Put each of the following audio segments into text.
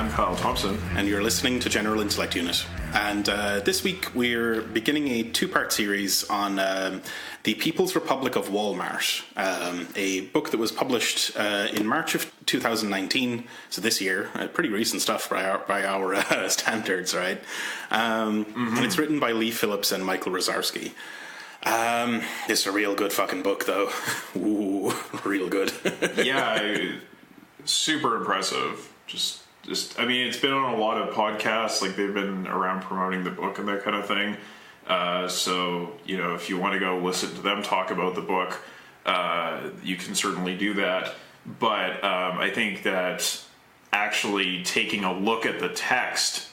I'm Kyle Thompson. And you're listening to General Intellect Unit. And this week we're beginning a two-part series on the People's Republic of Walmart, a book that was published in March of 2019, so this year. Pretty recent stuff by our standards, right? And it's written by Leigh, Phillips, and Michal Rozworski. It's a real good fucking book, though. Ooh, real good. Yeah, super impressive. Just, I mean, it's been on a lot of podcasts, like they've been around promoting the book and that kind of thing. So, you know, if you want to go listen to them talk about the book, you can certainly do that. But I think that actually taking a look at the text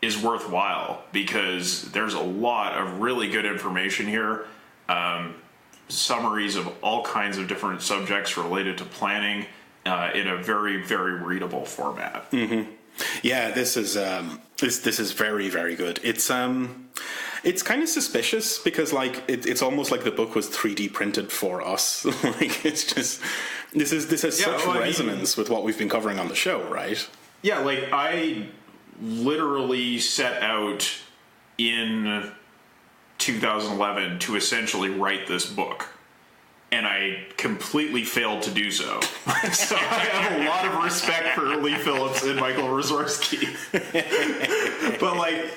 is worthwhile, because there's a lot of really good information here. Summaries of all kinds of different subjects related to planning in a very, very readable format. Mm-hmm. Yeah, this is very, very good. It's kind of suspicious because like it's almost like the book was 3D printed for us. Like it's just this has such resonance with what we've been covering on the show, right? Yeah, like I literally set out in 2011 to essentially write this book, and I completely failed to do so. So I have a lot of respect for Leigh Phillips and Michal Rozworski. But like,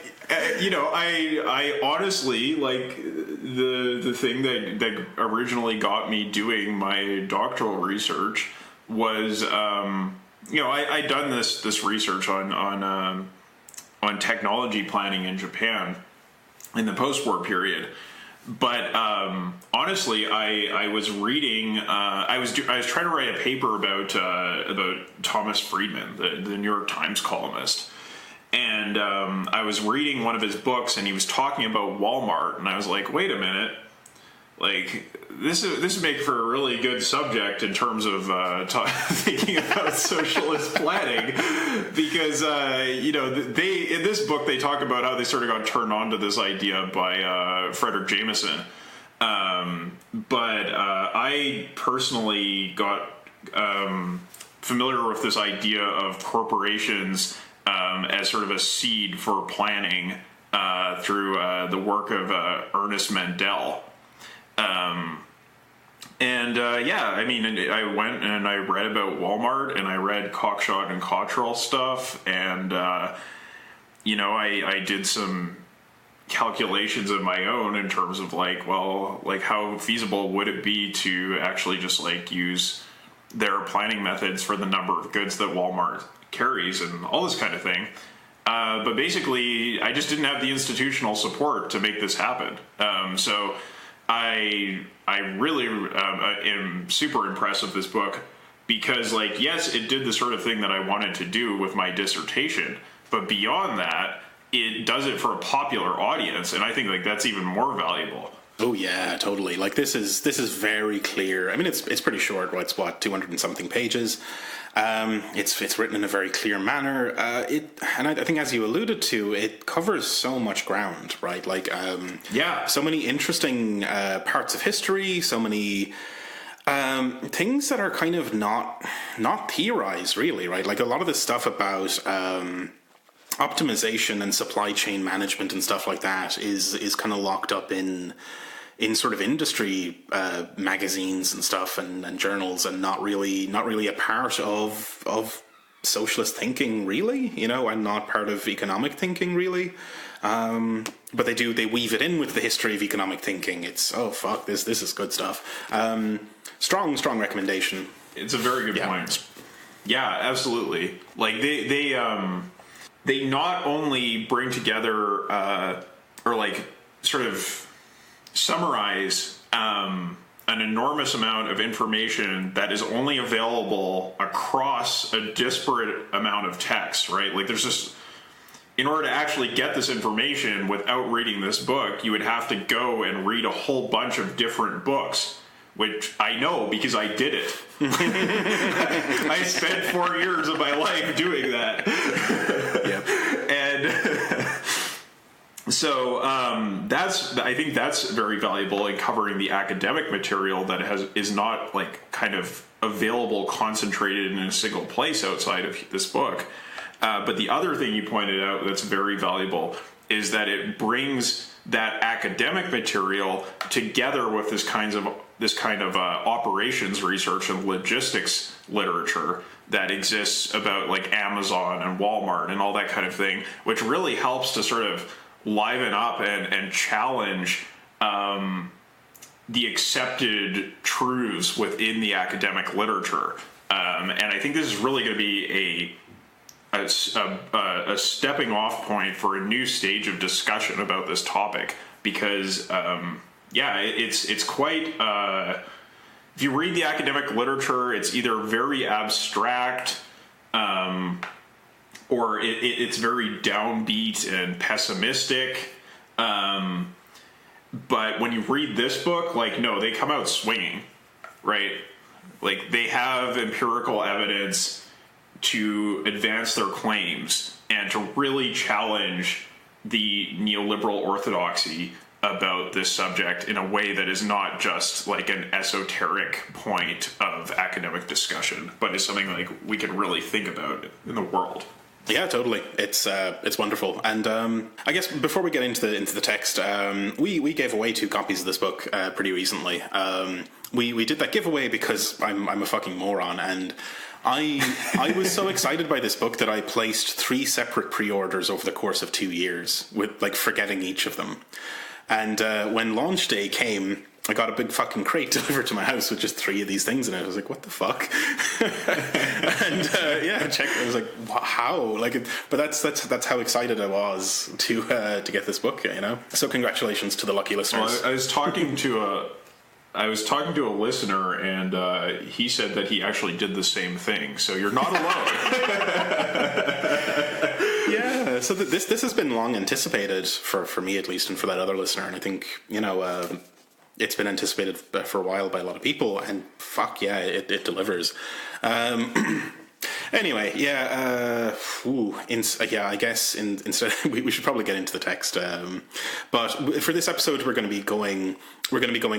you know, I honestly, like, the thing that originally got me doing my doctoral research was, you know, I'd done this research on technology planning in Japan in the post-war period. But honestly, I was reading. I was trying to write a paper about Thomas Friedman, the New York Times columnist, and I was reading one of his books, and he was talking about Walmart, and I was like, wait a minute, like this would make for a really good subject in terms of thinking about socialist planning, because you know, they in this book they talk about how they sort of got turned on to this idea by Frederick Jameson, but I personally got familiar with this idea of corporations as sort of a seed for planning through the work of Ernest Mandel. Yeah, I mean, I went and I read about Walmart, and I read Cockshott and Cottrell stuff, and, you know, I did some calculations of my own in terms of, like, well, like, how feasible would it be to actually just, like, use their planning methods for the number of goods that Walmart carries and all this kind of thing. But basically, I just didn't have the institutional support to make this happen. So I really am super impressed with this book, because, like, yes, it did the sort of thing that I wanted to do with my dissertation, but beyond that, it does it for a popular audience, and I think, like, that's even more valuable. Oh yeah, totally. Like this is very clear. I mean, it's pretty short. Right? It's 200 and something pages. It's written in a very clear manner. And I think, as you alluded to, it covers so much ground, right? Like, so many interesting parts of history, so many things that are kind of not theorized, really, right? Like a lot of this stuff about optimization and supply chain management and stuff like that is kind of locked up in sort of industry magazines and stuff and journals, and not really a part of socialist thinking, really, you know, and not part of economic thinking, really. But they weave it in with the history of economic thinking. It's this is good stuff. Strong recommendation. It's a very good point. Yeah, absolutely. Like they not only bring together or like sort of summarize an enormous amount of information that is only available across a disparate amount of text, right? Like there's just, in order to actually get this information without reading this book, you would have to go and read a whole bunch of different books, which I know because I did it. I spent 4 years of my life doing that. Yep. And So I think that's very valuable in covering the academic material that is not like kind of available concentrated in a single place outside of this book. But the other thing you pointed out that's very valuable is that it brings that academic material together with this kind of operations research and logistics literature that exists about like Amazon and Walmart and all that kind of thing, which really helps to sort of liven up and challenge the accepted truths within the academic literature. And I think this is really going to be a stepping off point for a new stage of discussion about this topic, because it's quite if you read the academic literature, it's either very abstract or it's very downbeat and pessimistic, but when you read this book, like, no, they come out swinging, right? Like, they have empirical evidence to advance their claims and to really challenge the neoliberal orthodoxy about this subject in a way that is not just like an esoteric point of academic discussion, but is something like we can really think about in the world. Yeah, totally. It's wonderful. And I guess before we get into the text, we gave away 2 copies of this book pretty recently. We did that giveaway because I'm a fucking moron, and I was so excited by this book that I placed 3 separate pre-orders over the course of 2 years, with like forgetting each of them. And when launch day came, I got a big fucking crate delivered to my house with just 3 of these things in it. I was like, what the fuck? And I checked. I was like, how? Like, but that's how excited I was to get this book. You know. So congratulations to the lucky listeners. Well, I was talking to a listener, and he said that he actually did the same thing. So you're not alone. Yeah. So this has been long anticipated for me at least, and for that other listener. And I think it's been anticipated for a while by a lot of people, and fuck yeah, it delivers. Anyway, I guess instead we should probably get into the text. But for this episode, we're going to be going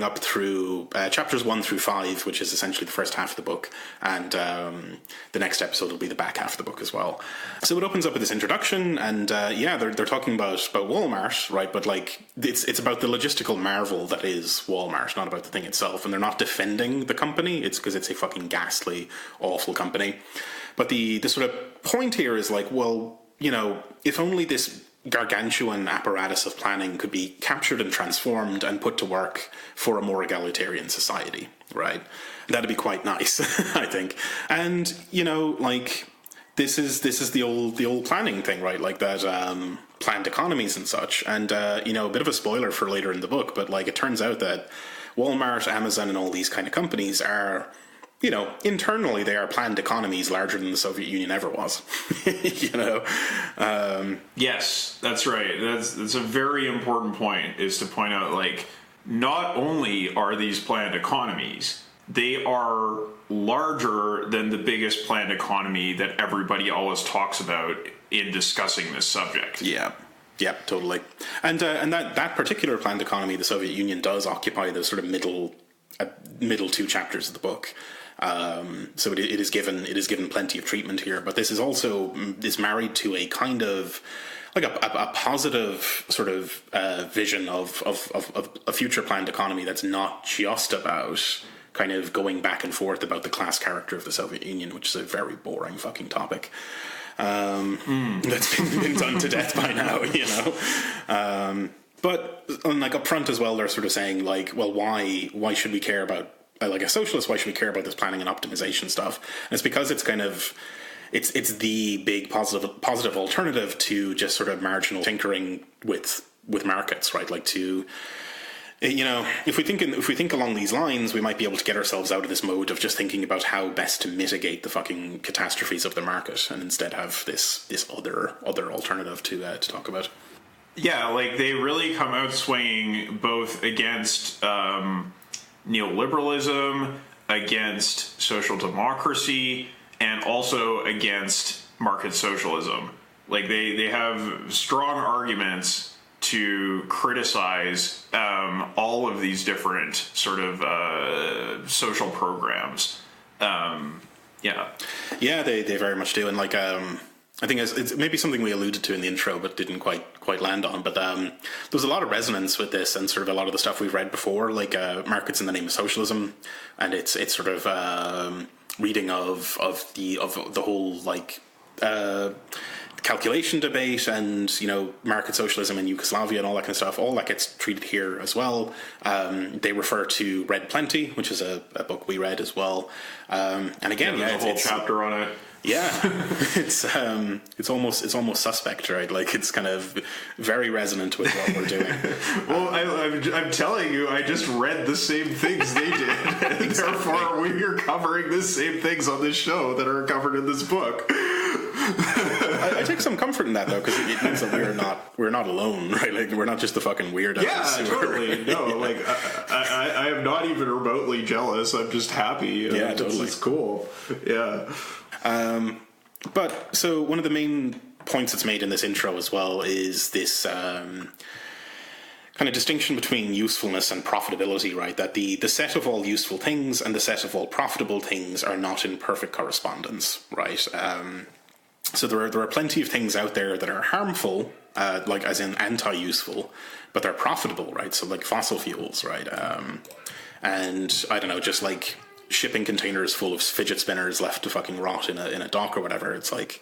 up through chapters 1 through 5, which is essentially the first half of the book, and the next episode will be the back half of the book as well. So it opens up with this introduction, and they're talking about Walmart, right? But like it's about the logistical marvel that is Walmart, not about the thing itself. And they're not defending the company; it's because it's a fucking ghastly, awful company. But the sort of point here is like, well, if only this gargantuan apparatus of planning could be captured and transformed and put to work for a more egalitarian society, right? That'd be quite nice, I think. And this is the old planning thing, right? Like that planned economies and such. And a bit of a spoiler for later in the book, but like it turns out that Walmart, Amazon, and all these kind of companies are, internally they are planned economies larger than the Soviet Union ever was. Yes, that's right. That's a very important point, is to point out, like, not only are these planned economies, they are larger than the biggest planned economy that everybody always talks about in discussing this subject. Yeah. Yeah, totally. And that particular planned economy, the Soviet Union, does occupy the sort of middle 2 chapters of the book. So it is given plenty of treatment here, but this is also married to a kind of like a positive sort of vision of a future planned economy that's not just about kind of going back and forth about the class character of the Soviet Union, which is a very boring fucking topic. That's been done to death by now, But like up front as well, they're sort of saying like, well, why should we care about, like a socialist, why should we care about this planning and optimization stuff? And it's because it's kind of, it's the big positive alternative to just sort of marginal tinkering with markets, right? Like to, if we think along these lines, we might be able to get ourselves out of this mode of just thinking about how best to mitigate the fucking catastrophes of the market, and instead have this other alternative to talk about. Yeah, like they really come out swinging both against neoliberalism, against social democracy, and also against market socialism. Like they have strong arguments to criticize all of these different sort of social programs. Yeah, they very much do, and like I think it's maybe something we alluded to in the intro, but didn't quite land on. But there's a lot of resonance with this, and sort of a lot of the stuff we've read before, like Markets in the Name of Socialism, and it's sort of reading of the whole like calculation debate, and market socialism in Yugoslavia and all that kind of stuff. All that gets treated here as well. They refer to Red Plenty, which is a book we read as well. And again, there's a whole chapter on it. Yeah, it's almost suspect, right? Like it's kind of very resonant with what we're doing. Well, I'm telling you, I just read the same things they did, and therefore we're covering the same things on this show that are covered in this book. I take some comfort in that though, because it means that we're not alone, right? Like we're not just the fucking weirdos. Yeah, totally. No, like I am not even remotely jealous. I'm just happy. Yeah, totally. It's cool. Yeah. But so one of the main points that's made in this intro as well is this kind of distinction between usefulness and profitability, right? That the set of all useful things and the set of all profitable things are not in perfect correspondence, right? So there are plenty of things out there that are harmful, like as in anti-useful, but they're profitable, right? So like fossil fuels, right? And I don't know, just like shipping containers full of fidget spinners left to fucking rot in a dock or whatever. It's like,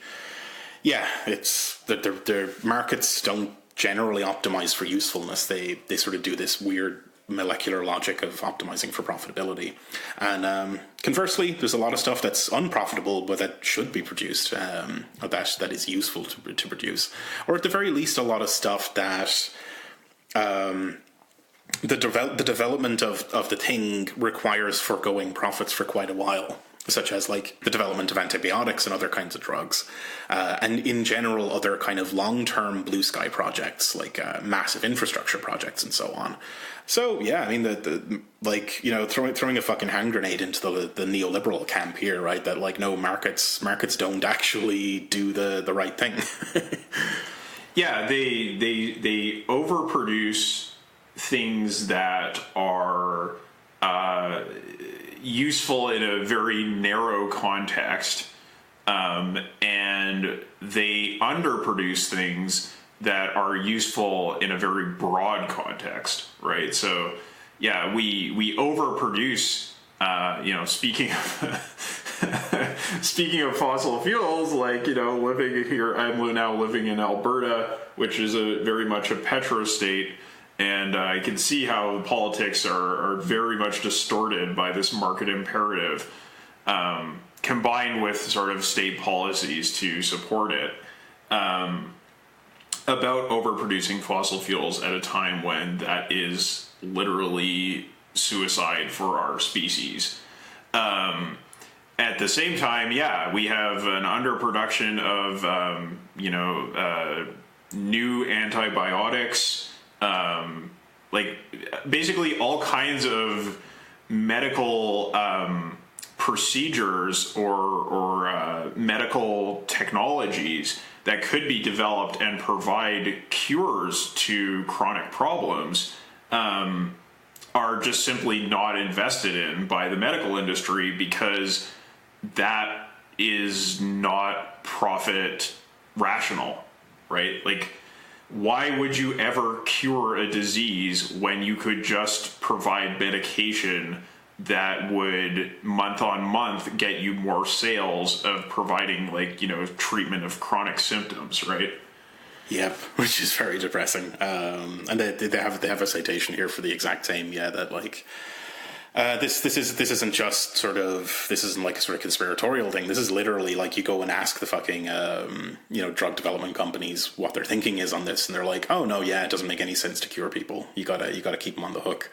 yeah, it's their markets don't generally optimize for usefulness. They sort of do this weird molecular logic of optimizing for profitability. And conversely, there's a lot of stuff that's unprofitable but that should be produced, or that is useful to produce, or at the very least, a lot of stuff that the development of the thing requires foregoing profits for quite a while, such as like the development of antibiotics and other kinds of drugs, and in general other kind of long-term blue sky projects like massive infrastructure projects and so on. So yeah, I mean throwing a fucking hand grenade into the neoliberal camp here, right? That like no, markets don't actually do the right thing. Yeah, they overproduce things that are useful in a very narrow context, and they underproduce things that are useful in a very broad context, right? So, yeah, we overproduce. Speaking of fossil fuels, like living here, I'm now living in Alberta, which is very much a petrostate. And I can see how politics are very much distorted by this market imperative, combined with sort of state policies to support it, about overproducing fossil fuels at a time when that is literally suicide for our species. At the same time, yeah, we have an underproduction of, new antibiotics, like basically all kinds of medical procedures or medical technologies that could be developed and provide cures to chronic problems are just simply not invested in by the medical industry because that is not profit rational, right? Like, why would you ever cure a disease when you could just provide medication that would month on month get you more sales of providing treatment of chronic symptoms, right? Yep, which is very depressing. And they have a citation here for the exact same. Yeah, that like this isn't just sort of, this isn't like a sort of conspiratorial thing. This is literally like you go and ask the fucking drug development companies what their thinking is on this, and they're like, oh no, yeah, it doesn't make any sense to cure people. You gotta keep them on the hook.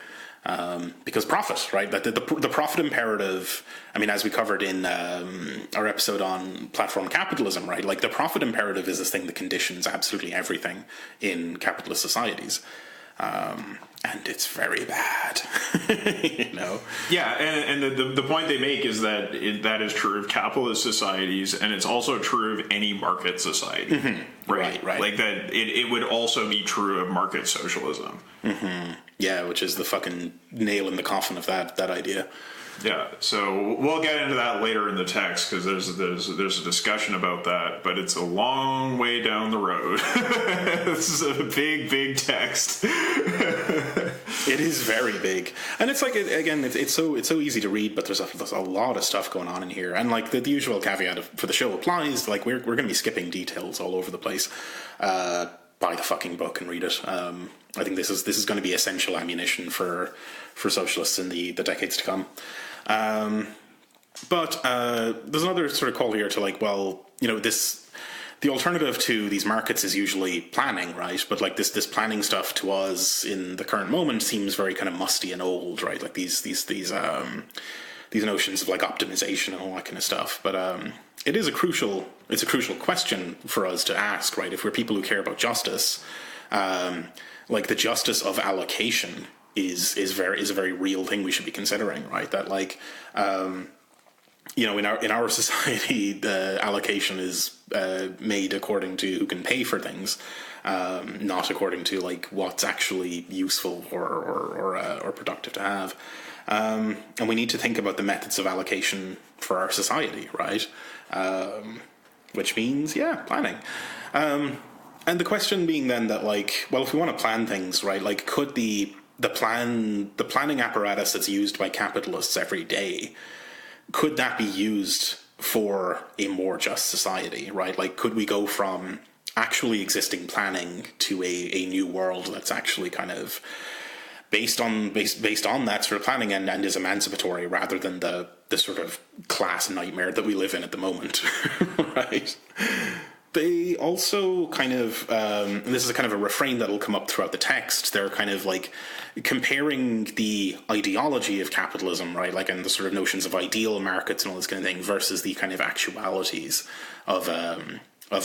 Because profit, right? That the profit imperative. I mean, as we covered in our episode on platform capitalism, right? Like the profit imperative is this thing that conditions absolutely everything in capitalist societies. And it's very bad, Yeah, and the point they make is that that is true of capitalist societies, and it's also true of any market society. Mm-hmm. Right. Like that, it would also be true of market socialism. Mm-hmm. Yeah, which is the fucking nail in the coffin of that idea. Yeah, so we'll get into that later in the text because there's a discussion about that, but it's a long way down the road. This is a big text. It is very big, and it's like again, it's so easy to read, but there's a lot of stuff going on in here, and like the usual caveat for the show applies. Like we're going to be skipping details all over the place. Buy the fucking book and read it. I think this is going to be essential ammunition for socialists in the decades to come. But there's another sort of call here to like, well, the alternative to these markets is usually planning, right? But like this planning stuff to us in the current moment seems very kind of musty and old, right? Like these notions of like optimization and all that kind of stuff. But it's a crucial question for us to ask, right? If we're people who care about justice, like the justice of allocation is a very real thing we should be considering, right? That like in our society, the allocation is made according to who can pay for things, not according to like what's actually useful or productive to have. And we need to think about the methods of allocation for our society, right? Which means, planning. And the question being then that like, well, if we want to plan things, right, like could the planning apparatus that's used by capitalists every day, could that be used for a more just society, right? Like, could we go from actually existing planning to a new world that's actually kind of based on that sort of planning and is emancipatory rather than the sort of class nightmare that we live in at the moment, right? They also kind of, and this is a kind of a refrain that'll come up throughout the text, they're kind of like comparing the ideology of capitalism, right, like, and the sort of notions of ideal markets and all this kind of thing versus the kind of actualities of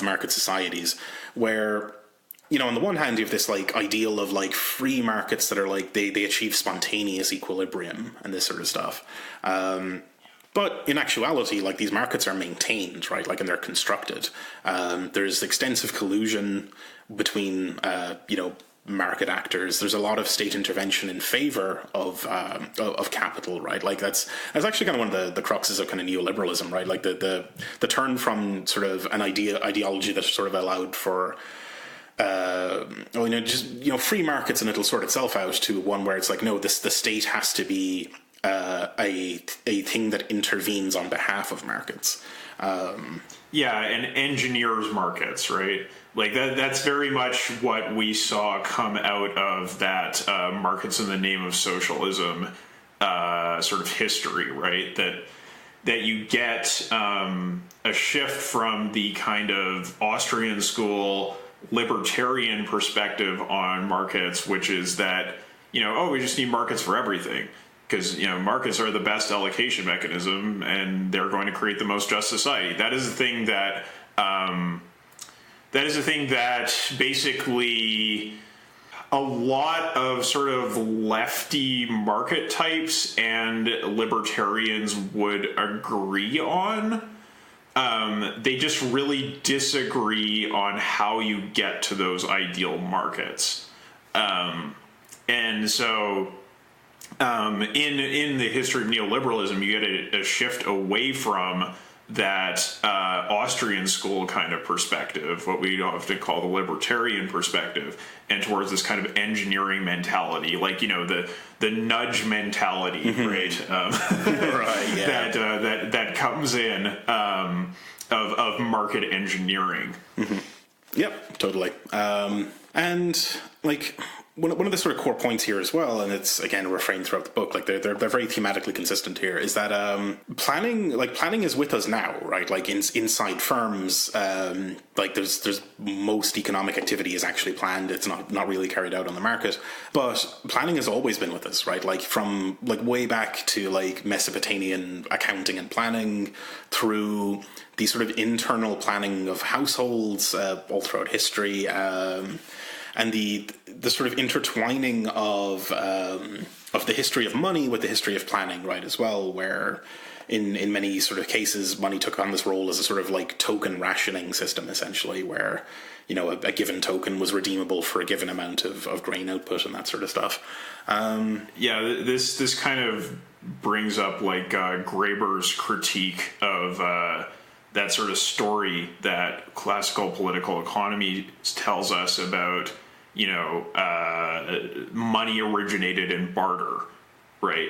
market societies, where, on the one hand you have this like ideal of like free markets that are like they achieve spontaneous equilibrium and this sort of stuff. But in actuality, like these markets are maintained, right? Like, and they're constructed. There's extensive collusion between, market actors. There's a lot of state intervention in favor of capital, right? Like that's actually kind of one of the cruxes of kind of neoliberalism, right? Like the turn from sort of an ideology that sort of allowed for free markets and it'll sort itself out to one where it's like, no, the state has to be a thing that intervenes on behalf of markets. And engineers markets, right? Like that's very much what we saw come out of that markets in the name of socialism sort of history, right? That you get a shift from the kind of Austrian school libertarian perspective on markets, which is that, we just need markets for everything. Because, markets are the best allocation mechanism, and they're going to create the most just society. That is the thing that basically a lot of sort of lefty market types and libertarians would agree on. They just really disagree on how you get to those ideal markets. And so... in the history of neoliberalism, you get a shift away from that Austrian school kind of perspective, what we often call the libertarian perspective, and towards this kind of engineering mentality, like the nudge mentality, right? Right. Yeah. that comes in of market engineering. Mm-hmm. Yep, totally. And like. One of the sort of core points here as well, and it's again a refrain throughout the book, like they're very thematically consistent here, is that planning is with us now, right? Like inside firms, like there's most economic activity is actually planned. It's not really carried out on the market, but planning has always been with us, right? Like from like way back to like Mesopotamian accounting and planning through the sort of internal planning of households all throughout history. and the sort of intertwining of the history of money with the history of planning, right, as well, where in many sort of cases money took on this role as a sort of like token rationing system, essentially, where a given token was redeemable for a given amount of grain output and that sort of stuff. This kind of brings up like Graeber's critique of that sort of story that classical political economy tells us about, money originated in barter, right?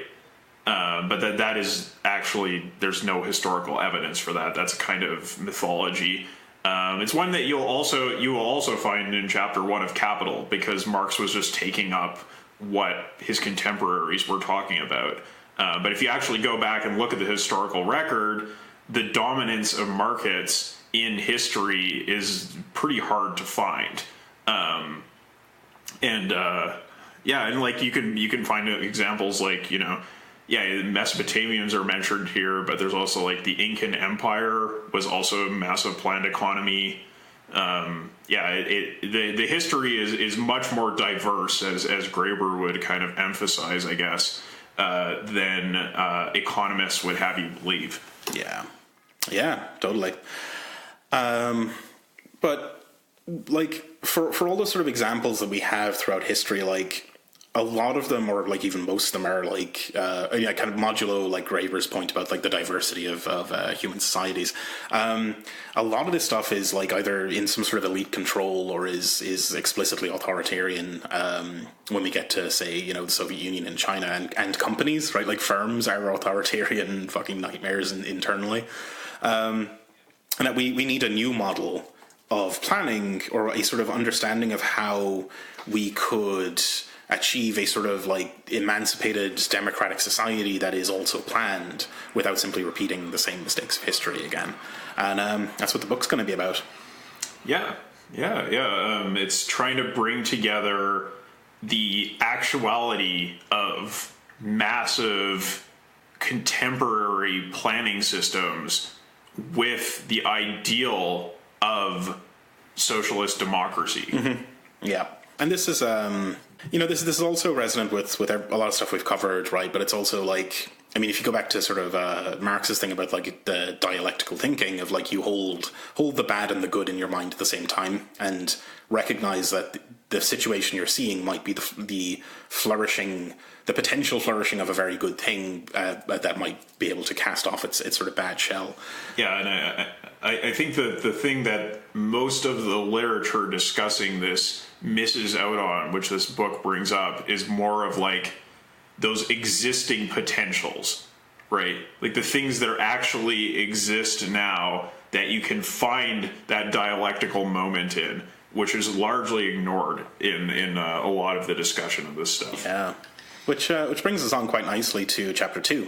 But that is actually, there's no historical evidence for that. That's a kind of mythology. It's one that you will also find in chapter 1 of Capital, because Marx was just taking up what his contemporaries were talking about. But if you actually go back and look at the historical record, the dominance of markets in history is pretty hard to find. And like you can find examples like, Mesopotamians are mentioned here, but there's also like the Incan Empire was also a massive planned economy. The history is much more diverse, as Graeber would kind of emphasize, I guess, than economists would have you believe. Yeah, totally. But like for all those sort of examples that we have throughout history, like a lot of them, or like even most of them, are like kind of modulo like Graeber's point about like the diversity of human societies. A lot of this stuff is like either in some sort of elite control or is explicitly authoritarian. When we get to, say, the Soviet Union and China and companies, right? Like firms are authoritarian fucking nightmares internally. And that we need a new model of planning, or a sort of understanding of how we could achieve a sort of like emancipated democratic society that is also planned without simply repeating the same mistakes of history again. And that's what the book's going to be about. It's trying to bring together the actuality of massive contemporary planning systems with the ideal of socialist democracy. Mm-hmm. Yeah. And this is, this is also resonant with a lot of stuff we've covered, right? But it's also like, I mean, if you go back to sort of Marx's thing about like the dialectical thinking of like you hold the bad and the good in your mind at the same time, and recognize that the situation you're seeing might be the potential flourishing of a very good thing that might be able to cast off its sort of bad shell. Yeah, and I think that the thing that most of the literature discussing this misses out on, which this book brings up, is more of like those existing potentials, right? Like the things that actually exist now that you can find that dialectical moment in, which is largely ignored in a lot of the discussion of this stuff. Yeah. Which brings us on quite nicely to chapter 2.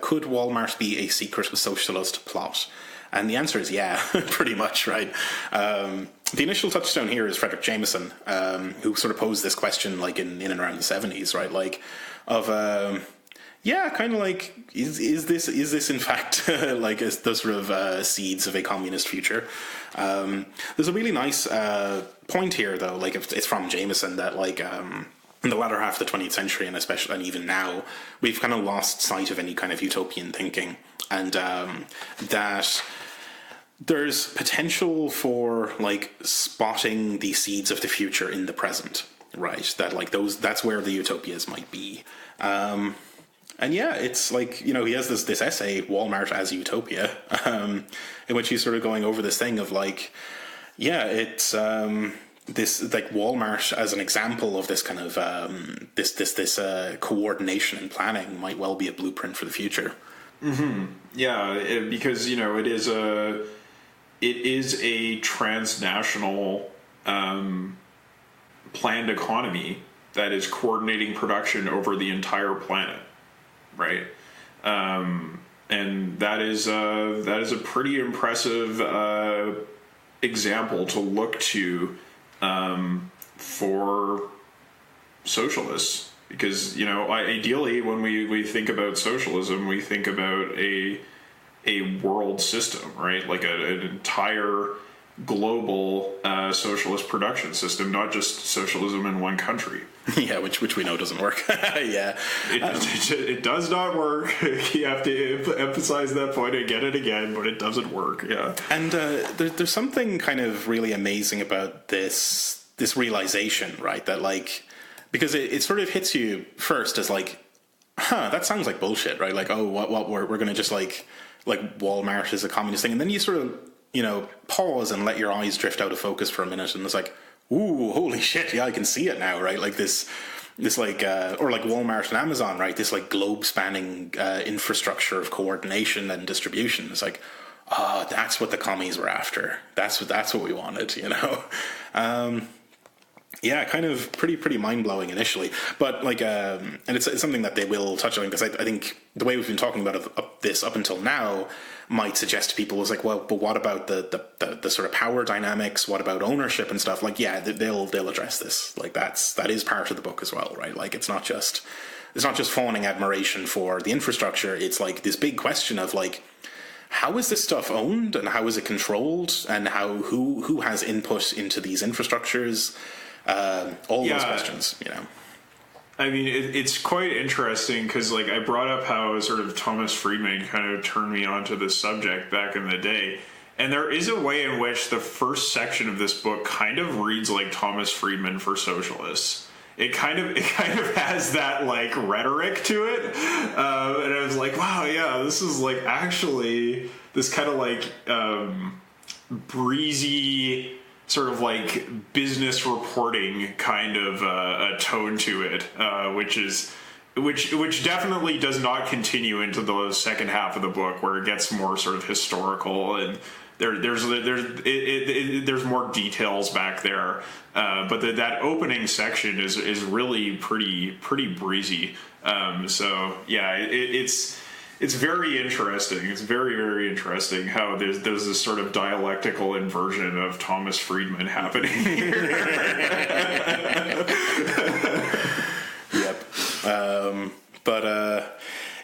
Could Walmart be a secret socialist plot? And the answer is yeah, pretty much, right? The initial touchstone here is Frederick Jameson, who sort of posed this question like in and around the 70s, right? Like, of kind of like, is this in fact like the sort of seeds of a communist future? There's a really nice point here, though. Like, it's from Jameson that like in the latter half of the 20th century, and especially and even now, we've kind of lost sight of any kind of utopian thinking, and that there's potential for like spotting the seeds of the future in the present, right? That like that's where the utopias might be. And yeah, it's like, he has this essay, Walmart as Utopia, in which he's sort of going over this thing of like, yeah, it's this like Walmart as an example of this kind of this coordination and planning might well be a blueprint for the future. Mm-hmm. Yeah, because it is a transnational planned economy that is coordinating production over the entire planet, right? And that is a pretty impressive example to look to for socialists, because ideally when we think about socialism, we think about a world system, right? Like an entire global socialist production system, not just socialism in one country. Yeah, which we know doesn't work. Yeah, it does not work. You have to emphasize that point again, but it doesn't work. Yeah, and there's something kind of really amazing about this realization, right? That like, because it sort of hits you first as like, that sounds like bullshit, right? Like, oh, what we're going to just like Walmart is a communist thing, and then you sort of, you know, pause and let your eyes drift out of focus for a minute, and it's like, ooh, holy shit, yeah, I can see it now, right? Like this like, or like Walmart and Amazon, right? This like globe-spanning infrastructure of coordination and distribution. It's like, that's what the commies were after. That's what we wanted, you know? Yeah, kind of pretty mind-blowing initially. But like, and it's something that they will touch on, because I think the way we've been talking about this up until now might suggest to people is like, well, but what about the sort of power dynamics? What about ownership and stuff? Like, yeah, they'll address this. Like that is part of the book as well, right? Like it's not just fawning admiration for the infrastructure. It's like this big question of like, how is this stuff owned and how is it controlled, and who has input into these infrastructures? All those questions, you know. I mean, it's quite interesting because, like, I brought up how sort of Thomas Friedman kind of turned me onto this subject back in the day, and there is a way in which the first section of this book kind of reads like Thomas Friedman for socialists. It kind of has that like rhetoric to it, and I was like, wow, yeah, this is like actually this kind of like breezy, sort of like business reporting kind of a tone to it, which definitely does not continue into the second half of the book, where it gets more sort of historical and there's more details back there. But that opening section is really pretty breezy. So yeah, it's very interesting. It's very, very interesting how there's this sort of dialectical inversion of Thomas Friedman happening here. Yep.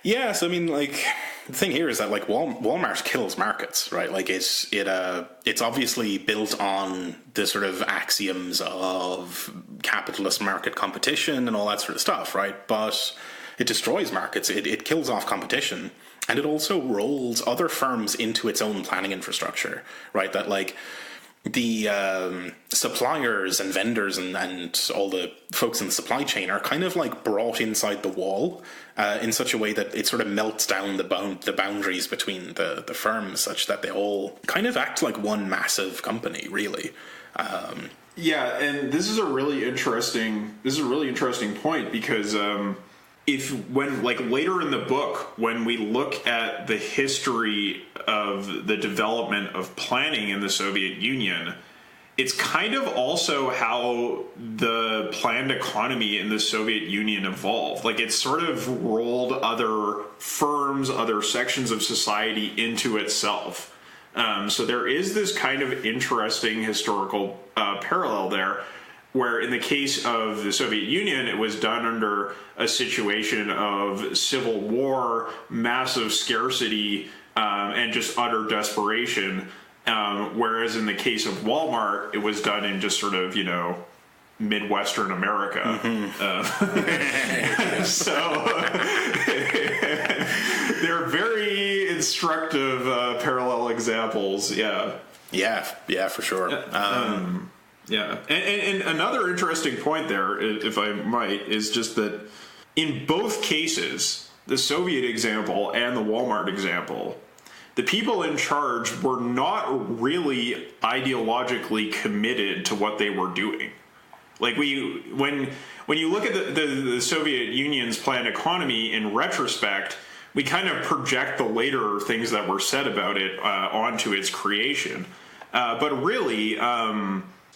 Yeah, so I mean, like, the thing here is that like Walmart kills markets, right? Like it's obviously built on the sort of axioms of capitalist market competition and all that sort of stuff, right? But it destroys markets, it kills off competition, and it also rolls other firms into its own planning infrastructure, right? That like the suppliers and vendors and all the folks in the supply chain are kind of like brought inside the wall in such a way that it sort of melts down the boundaries between the firms, such that they all kind of act like one massive company, really. Yeah, and this is a really interesting point, because when later in the book, when we look at the history of the development of planning in the Soviet Union, it's kind of also how the planned economy in the Soviet Union evolved. Like, it sort of rolled other firms, other sections of society into itself. So there is this kind of interesting historical parallel there, where in the case of the Soviet Union, it was done under a situation of civil war, massive scarcity, and just utter desperation. Whereas in the case of Walmart, it was done in just sort of, you know, Midwestern America. Mm-hmm. So they're very instructive parallel examples. Yeah, for sure. Yeah, and another interesting point there, if I might, is just that in both cases, the Soviet example and the Walmart example, the people in charge were not really ideologically committed to what they were doing. Like, when you look at the Soviet Union's planned economy in retrospect, we kind of project the later things that were said about it onto its creation. But really,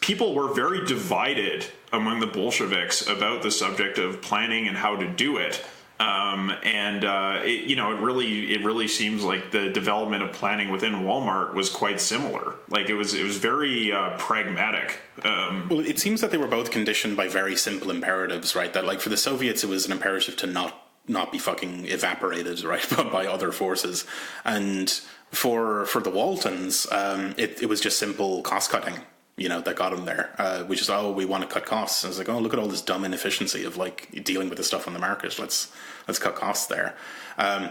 people were very divided among the Bolsheviks about the subject of planning and how to do it. It really seems like the development of planning within Walmart was quite similar. Like, it was very pragmatic. Well, it seems that they were both conditioned by very simple imperatives, right? That, like, for the Soviets, it was an imperative to not not be fucking evaporated, right, by other forces. And for the Waltons, it was just simple cost cutting, that got them there, which is, we want to cut costs. And it's like, look at all this dumb inefficiency of like dealing with the stuff on the market. Let's cut costs there.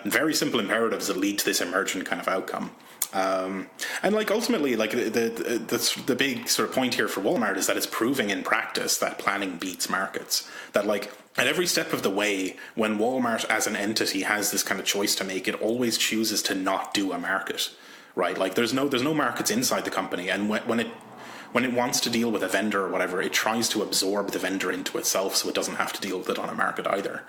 Very simple imperatives that lead to this emergent kind of outcome. And like ultimately, like the big sort of point here for Walmart is that it's proving in practice that planning beats markets. That like at every step of the way, when Walmart as an entity has this kind of choice to make, it always chooses to not do a market, right? Like there's no markets inside the company, and when it wants to deal with a vendor or whatever, it tries to absorb the vendor into itself so it doesn't have to deal with it on a market either.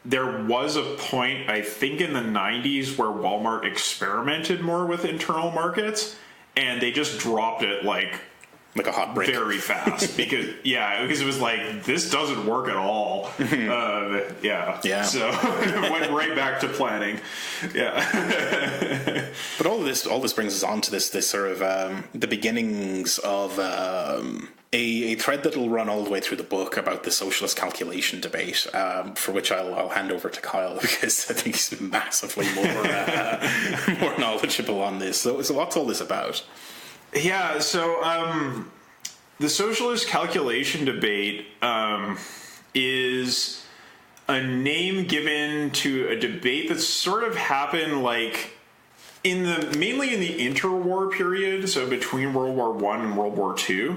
There was a point, I think in the 90s, where Walmart experimented more with internal markets, and they just dropped it like a hot brick very fast because it was like, this doesn't work at all. So it went right back to planning. But all this brings us on to this sort of the beginnings of a thread that'll run all the way through the book about the socialist calculation debate, for which I'll hand over to Kyle, because I think he's massively more knowledgeable on this. So what's all this about? Yeah, so the socialist calculation debate is a name given to a debate that sort of happened like mainly in the interwar period, so between World War I and World War II.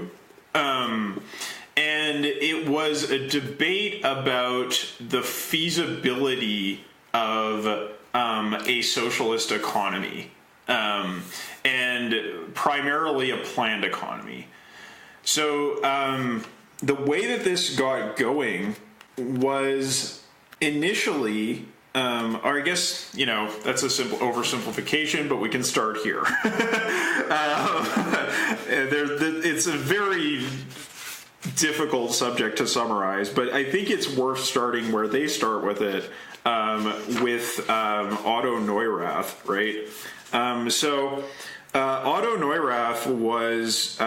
And it was a debate about the feasibility of a socialist economy. And primarily a planned economy. So the way that this got going was initially, or I guess, that's a simple oversimplification, but we can start here. It's a very difficult subject to summarize, but I think it's worth starting where they start with it, with Otto Neurath, right? Otto Neurath was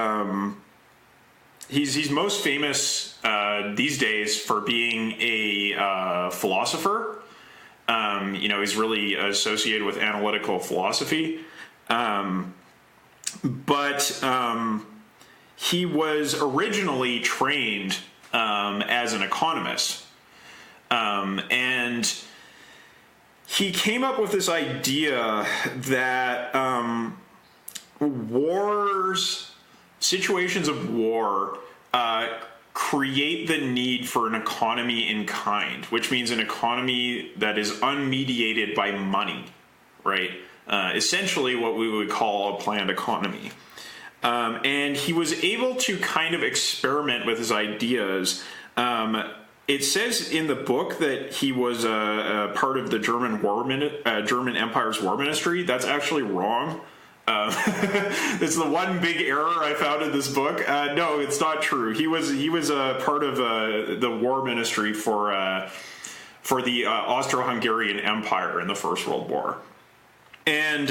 he's most famous these days for being a philosopher. He's really associated with analytical philosophy, but he was originally trained as an economist, and he came up with this idea that situations of war create the need for an economy in kind, which means an economy that is unmediated by money, right? Essentially what we would call a planned economy. And he was able to kind of experiment with his ideas. It says in the book that he was a part of the German Empire's war ministry. That's actually wrong. It's the one big error I found in this book. No, it's not true. He was a part of the war ministry for the Austro-Hungarian Empire in the First World War. And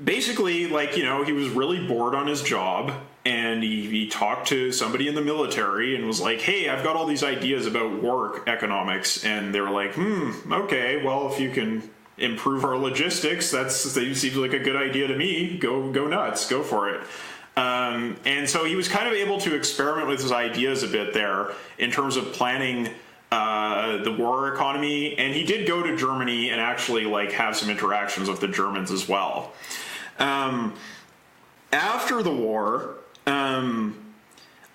basically, he was really bored on his job, and he talked to somebody in the military and was like, hey, I've got all these ideas about war economics. And they were like, okay, well, if you can improve our logistics, that seems like a good idea to me. Go nuts, go for it. And so he was kind of able to experiment with his ideas a bit there in terms of planning the war economy, and he did go to Germany and actually have some interactions with the Germans as well. After the war, I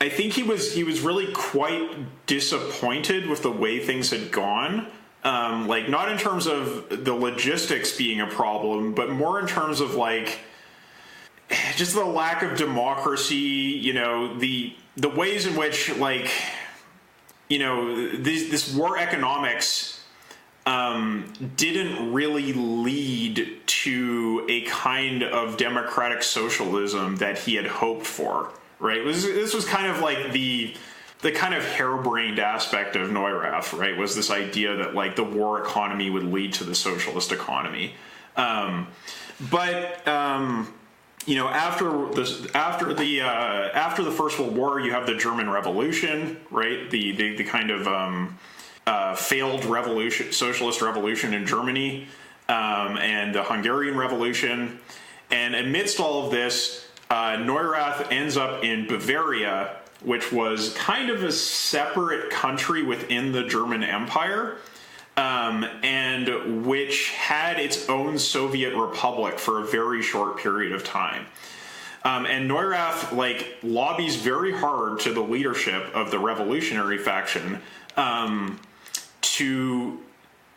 think he was really quite disappointed with the way things had gone. Not in terms of the logistics being a problem, but more in terms of just the lack of democracy, the ways in which this war economics didn't really lead to a kind of democratic socialism that he had hoped for, right? This was kind of the kind of harebrained aspect of Neurath, right, was this idea that the war economy would lead to the socialist economy. But after the First World War, you have the German Revolution, right? The kind of failed revolution, socialist revolution in Germany, and the Hungarian Revolution. And amidst all of this, Neurath ends up in Bavaria, which was kind of a separate country within the German Empire, and which had its own Soviet republic for a very short period of time. And Neurath lobbies very hard to the leadership of the revolutionary faction to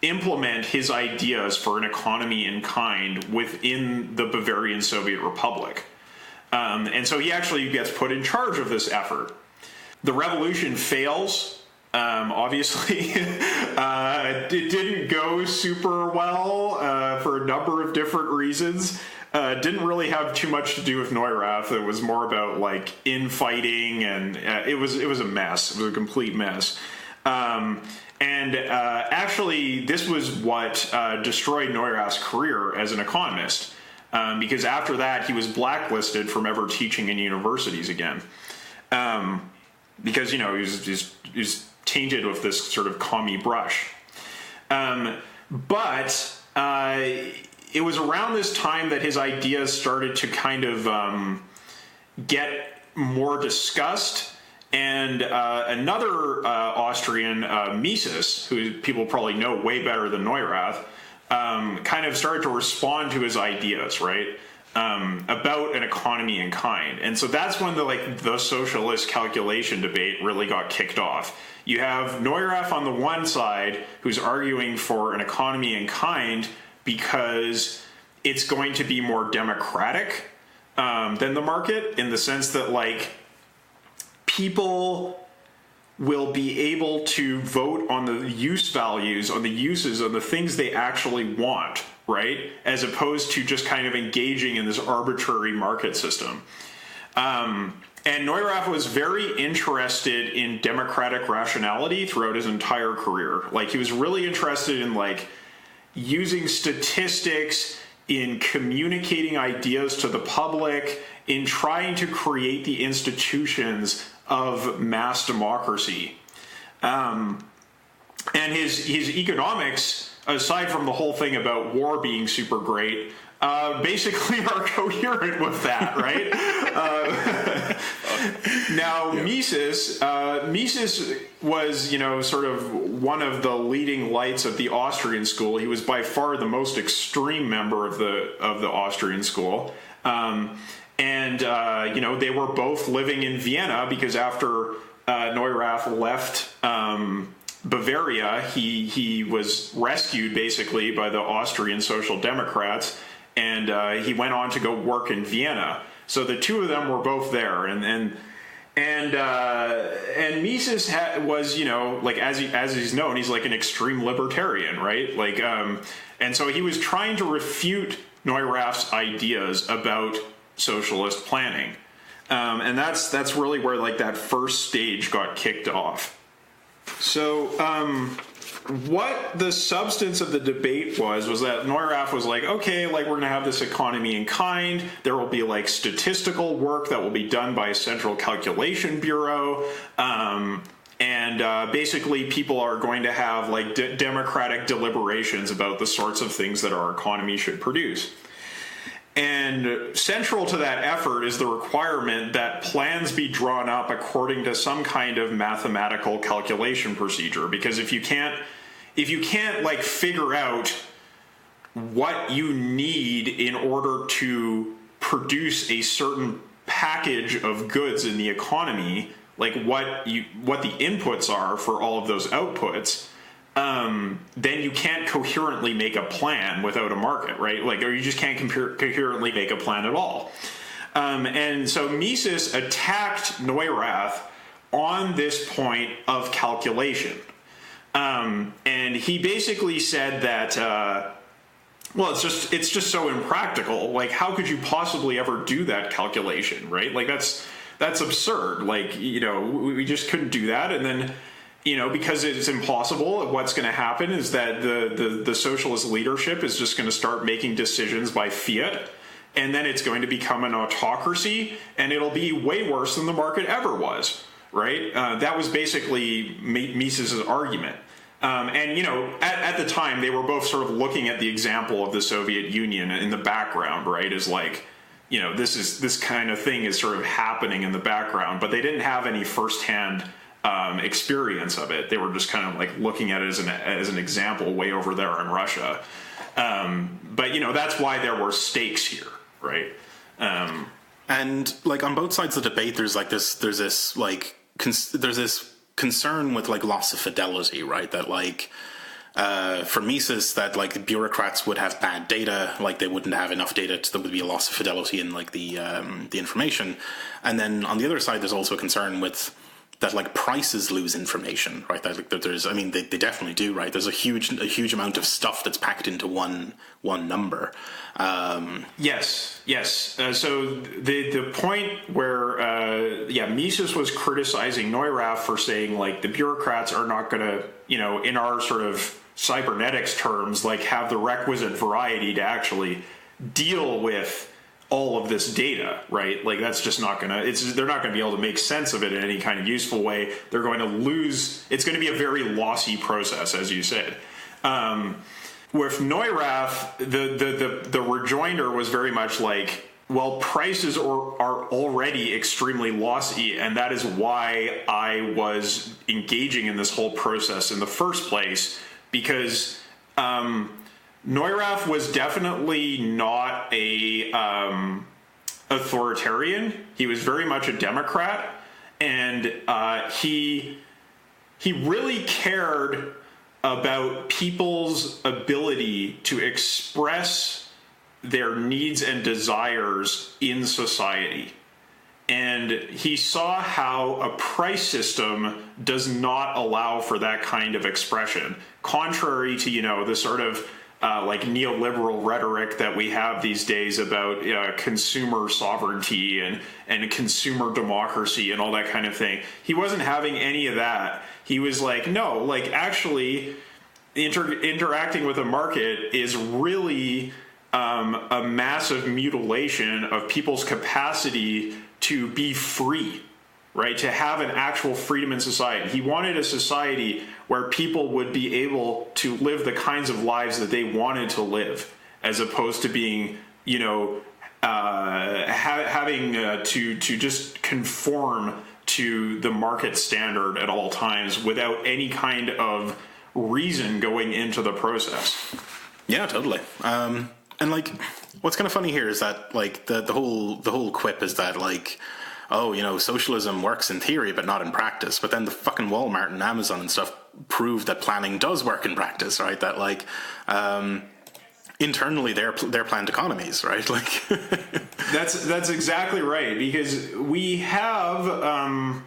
implement his ideas for an economy in kind within the Bavarian Soviet Republic. And so he actually gets put in charge of this effort. The revolution fails. Obviously, it didn't go super well for a number of different reasons. Didn't really have too much to do with Neurath. It was more about infighting, and it was a mess. It was a complete mess. Actually, this was what destroyed Neurath's career as an economist, because after that he was blacklisted from ever teaching in universities again, because he was tainted with this sort of commie brush. But it was around this time that his ideas started to kind of get more discussed. And another Austrian, Mises, who people probably know way better than Neurath, kind of started to respond to his ideas, right, about an economy in kind. And so that's when the socialist calculation debate really got kicked off. You have Neurath on the one side, who's arguing for an economy in kind because it's going to be more democratic than the market, in the sense that people will be able to vote on the use values, on the uses, on the things they actually want, right? As opposed to just kind of engaging in this arbitrary market system. And Neurath was very interested in democratic rationality throughout his entire career. He was really interested in using statistics, in communicating ideas to the public, in trying to create the institutions of mass democracy. And his economics, aside from the whole thing about war being super great, basically are coherent with that, right? Now, Mises was, sort of one of the leading lights of the Austrian school. He was by far the most extreme member of the Austrian school. They were both living in Vienna, because after Neurath left Bavaria, he was rescued basically by the Austrian Social Democrats, and he went on to go work in Vienna. So the two of them were both there, and Mises was, as he's known, he's an extreme libertarian, right? And so he was trying to refute Neurath's ideas about socialist planning, and that's really where that first stage got kicked off. So what the substance of the debate was that Neurath was okay, we're going to have this economy in kind. There will be statistical work that will be done by a central calculation bureau, and basically people are going to have democratic deliberations about the sorts of things that our economy should produce. And central to that effort is the requirement that plans be drawn up according to some kind of mathematical calculation procedure. Because if you can't figure out what you need in order to produce a certain package of goods in the economy, what the inputs are for all of those outputs, then you can't coherently make a plan without a market, right? Or you just can't coherently make a plan at all. And so Mises attacked Neurath on this point of calculation. And he basically said that, it's just so impractical. How could you possibly ever do that calculation, right? That's absurd. We just couldn't do that. And then, because it's impossible, what's going to happen is that the socialist leadership is just going to start making decisions by fiat, and then it's going to become an autocracy, and it'll be way worse than the market ever was, right? That was basically Mises's argument. And, you know, at the time, they were both sort of looking at the example of the Soviet Union in the background, right, as like, you know, this kind of thing is sort of happening in the background, but they didn't have any firsthand experience of it. They were just kind of like looking at it as an example way over there in Russia. But, you know, that's why there were stakes here, right? And like on both sides of the debate, there's this concern with like loss of fidelity, right? That like for Mises, that like the bureaucrats would have bad data, like they wouldn't have enough data, there would be a loss of fidelity in like the information. And then on the other side, there's also a concern with that like prices lose information, right? That, like, that there's, I mean, they definitely do, right? There's a huge amount of stuff that's packed into one number. Yes. So the point where, Mises was criticizing Neurath for saying like the bureaucrats are not going to, you know, in our sort of cybernetics terms, like have the requisite variety to actually deal with all of this data, right? Like that's just not gonna, they're not gonna be able to make sense of it in any kind of useful way. They're going to lose, it's going to be a very lossy process, as you said. With Neurath, the rejoinder was very much like, well, prices are already extremely lossy, and that is why I was engaging in this whole process in the first place, because Neurath was definitely not a authoritarian. He was very much a Democrat, and he really cared about people's ability to express their needs and desires in society. And he saw how a price system does not allow for that kind of expression, contrary to, you know, the sort of like neoliberal rhetoric that we have these days about consumer sovereignty and consumer democracy and all that kind of thing. He wasn't having any of that. He was like, no, like actually interacting with a market is really a massive mutilation of people's capacity to be free, right? To have an actual freedom in society. He wanted a society where people would be able to live the kinds of lives that they wanted to live, as opposed to being, you know, having to just conform to the market standard at all times without any kind of reason going into the process. Yeah, totally. And like, what's kind of funny here is that like the whole quip is that like, oh, you know, socialism works in theory but not in practice. But then the fucking Walmart and Amazon and stuff prove that planning does work in practice, right? That like internally they're planned economies, right? Like that's exactly right, because we have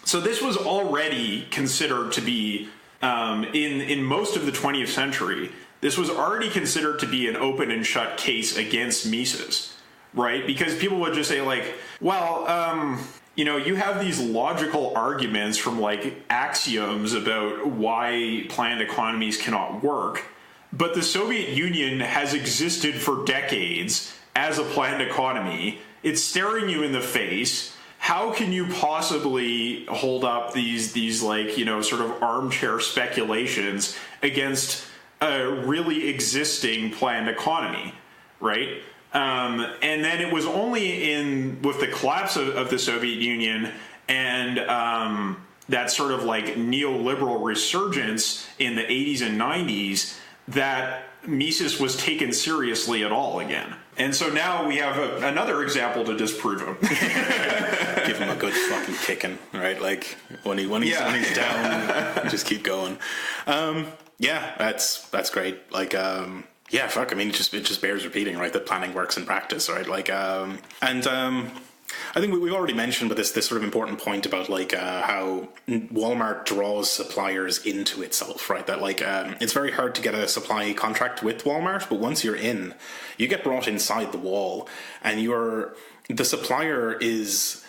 so this was already considered to be in most of the 20th century. This was already considered to be an open and shut case against Mises, right? Because people would just say like, well, you know, you have these logical arguments from like axioms about why planned economies cannot work, but the Soviet Union has existed for decades as a planned economy. It's staring you in the face. How can you possibly hold up these like, you know, sort of armchair speculations against a really existing planned economy, right? And then it was only with the collapse of the Soviet Union and that sort of like neoliberal resurgence in the 80s and 90s that Mises was taken seriously at all again. And so now we have another example to disprove him. Give him a good fucking kicking, right? Like when he's down, you just keep going. Yeah, that's great. Like, yeah, fuck. I mean, it just bears repeating, right? That planning works in practice, right? Like, I think we've already mentioned, but this sort of important point about like how Walmart draws suppliers into itself, right? That like it's very hard to get a supply contract with Walmart, but once you're in, you get brought inside the wall, and the supplier is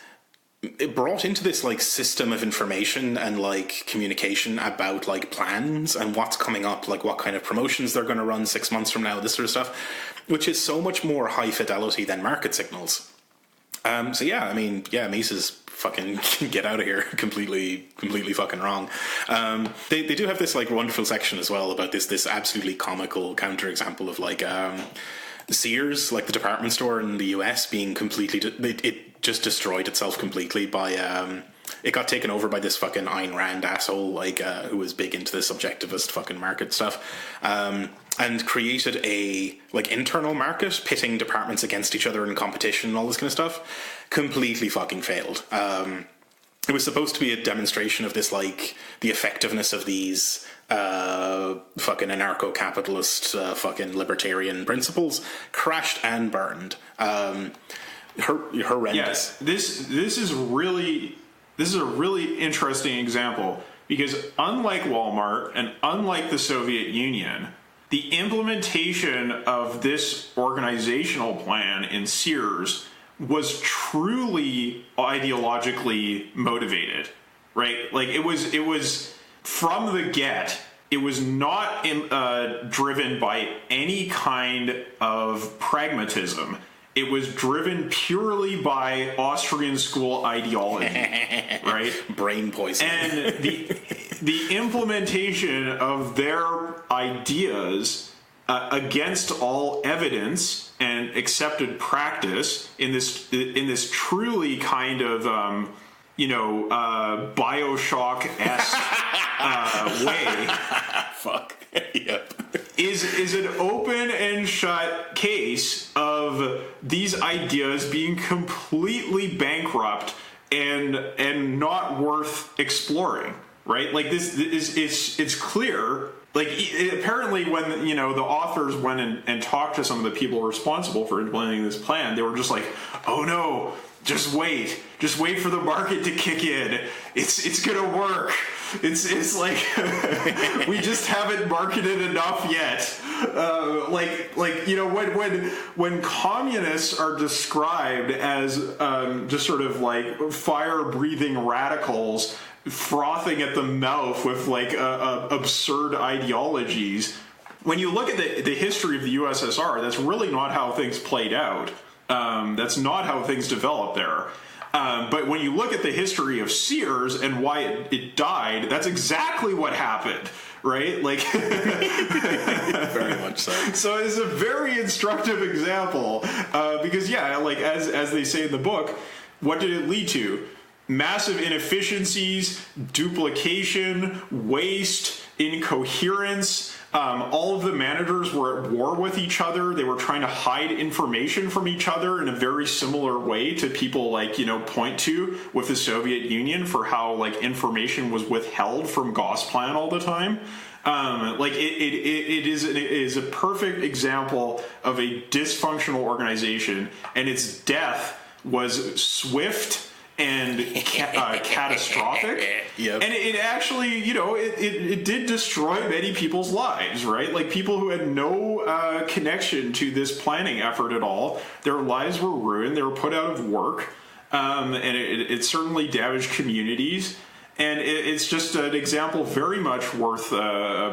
it brought into this like system of information and like communication about like plans and what's coming up, like what kind of promotions they're going to run 6 months from now, this sort of stuff, which is so much more high fidelity than market signals. So yeah, I mean, yeah, Mises fucking get out of here completely fucking wrong. They do have this like wonderful section as well about this absolutely comical counterexample of like Sears, like the department store in the US, being completely it just destroyed itself completely by it got taken over by this fucking Ayn Rand asshole, like who was big into the subjectivist fucking market stuff, and created a like internal market pitting departments against each other in competition and all this kind of stuff. Completely fucking failed. It was supposed to be a demonstration of this, like the effectiveness of these fucking anarcho-capitalist fucking libertarian principles. Crashed and burned. Horrendous. Yes, this is a really interesting example, because unlike Walmart and unlike the Soviet Union, the implementation of this organizational plan in Sears was truly ideologically motivated, right? Like it was from the get. It was not driven by any kind of pragmatism. It was driven purely by Austrian school ideology, right? Brain poison. And the implementation of their ideas against all evidence and accepted practice in this truly kind of Bioshock-esque way. Fuck. Yep. Is an open and shut case of these ideas being completely bankrupt and not worth exploring, right? Like this is it's clear. Like apparently when the authors went and talked to some of the people responsible for implementing this plan, they were just like, oh no, just wait for the market to kick in. It's gonna work. It's like we just haven't marketed enough yet. When communists are described as just sort of like fire-breathing radicals frothing at the mouth with like absurd ideologies, when you look at the history of the USSR, that's really not how things played out. That's not how things developed there. But when you look at the history of Sears and why it died, that's exactly what happened, right? Like, very much so. So it's a very instructive example because, yeah, like as they say in the book, what did it lead to? Massive inefficiencies, duplication, waste, incoherence. All of the managers were at war with each other. They were trying to hide information from each other in a very similar way to people point to with the Soviet Union for how like information was withheld from Gosplan all the time. It is a perfect example of a dysfunctional organization, and its death was swift and catastrophic. Yep. And it actually, it did destroy many people's lives, right? Like people who had no connection to this planning effort at all. Their lives were ruined. They were put out of work. And it certainly damaged communities. And it's just an example very much worth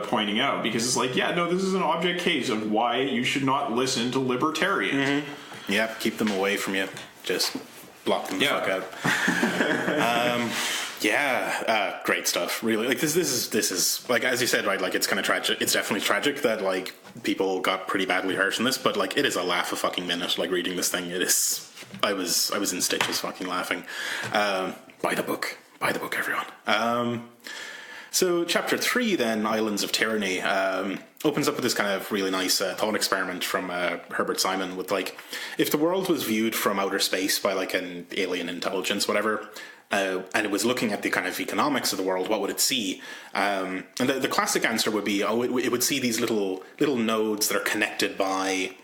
pointing out, because it's like, yeah, no, this is an object case of why you should not listen to libertarians. Mm-hmm. Yep, keep them away from you. Just block them the fuck out. Great stuff. Really, like this is like, as you said, right? Like it's kind of tragic. It's definitely tragic that like people got pretty badly hurt in this, but like it is a laugh a fucking minute. Like reading this thing, it is. I was in stitches, fucking laughing. Buy the book, everyone. So chapter 3 then, Islands of Tyranny, opens up with this kind of really nice thought experiment from Herbert Simon with like, if the world was viewed from outer space by like an alien intelligence, whatever, and it was looking at the kind of economics of the world, what would it see? And the classic answer would be, it would see these little nodes that are connected by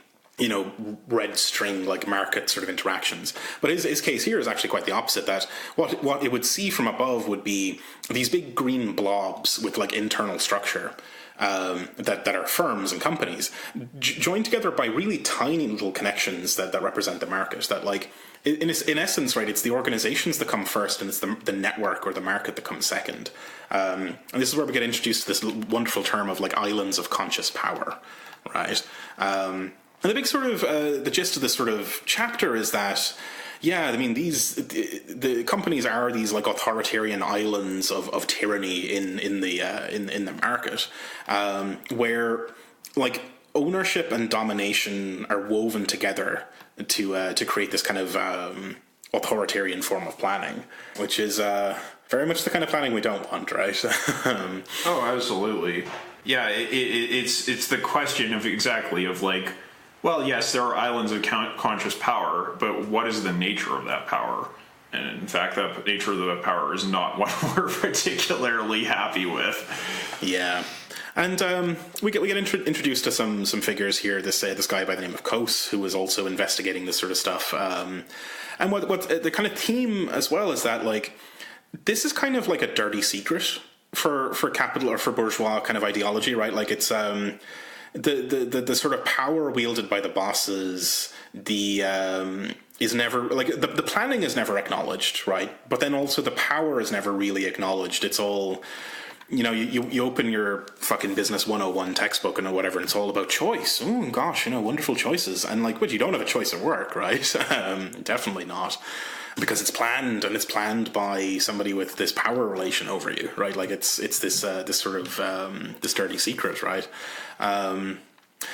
red string like market sort of interactions. But his case here is actually quite the opposite, that what it would see from above would be these big green blobs with like internal structure that are firms and companies joined together by really tiny little connections that represent the market, that like in essence, right, it's the organizations that come first, and it's the network or the market that comes second. And this is where we get introduced to this wonderful term of like islands of conscious power, right? And the big sort of the gist of this sort of chapter is that, yeah, I mean, the companies are these like authoritarian islands of tyranny in the market, where like ownership and domination are woven together to create this kind of authoritarian form of planning, which is very much the kind of planning we don't want, right? Oh, absolutely. Yeah, it's the question of exactly of like, well, yes, there are islands of conscious power, but what is the nature of that power? And in fact, the nature of that power is not one we're particularly happy with. Yeah. And we get introduced to some figures here. This guy by the name of Kos, who was also investigating this sort of stuff. And what the kind of theme as well is that like this is kind of like a dirty secret for capital or for bourgeois kind of ideology, right? Like it's the sort of power wielded by the bosses. Is never like the planning is never acknowledged, right? But then also the power is never really acknowledged. It's all, you know, you open your fucking business 101 textbook and whatever, and it's all about choice. Oh gosh, you know, wonderful choices. And like, but you don't have a choice at work, right? Definitely not, because it's planned, and it's planned by somebody with this power relation over you, right? Like it's this sort of this dirty secret, right?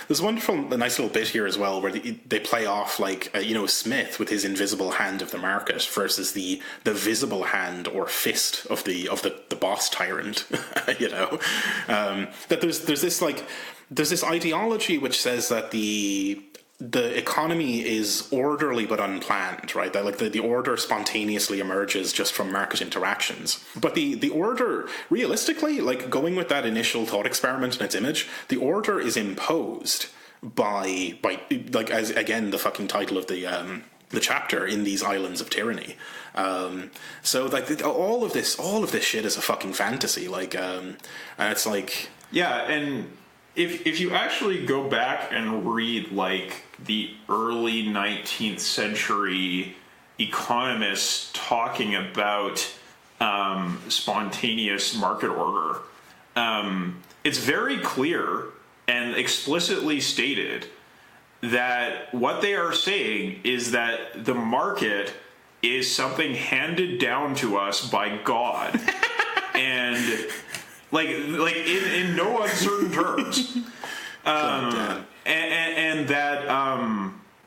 There's a nice little bit here as well where they play off like Smith with his invisible hand of the market versus the visible hand or fist of the boss tyrant. That there's this ideology which says that the economy is orderly but unplanned, right? That like the order spontaneously emerges just from market interactions. But the order, realistically, like going with that initial thought experiment and its image, the order is imposed by like, as again the fucking title of the chapter, in these islands of tyranny. So like all of this shit is a fucking fantasy. Like, and it's like, yeah, and if you actually go back and read like the early 19th century economists talking about spontaneous market order, it's very clear and explicitly stated that what they are saying is that the market is something handed down to us by God. And like in no uncertain terms, and that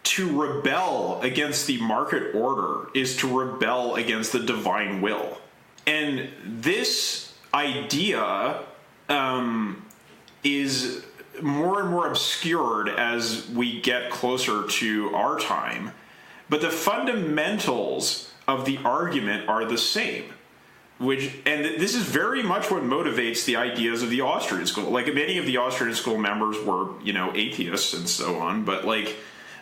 to rebel against the market order is to rebel against the divine will. And this idea is more and more obscured as we get closer to our time, but the fundamentals of the argument are the same. And this is very much what motivates the ideas of the Austrian school. Like, many of the Austrian school members were, atheists and so on, but like,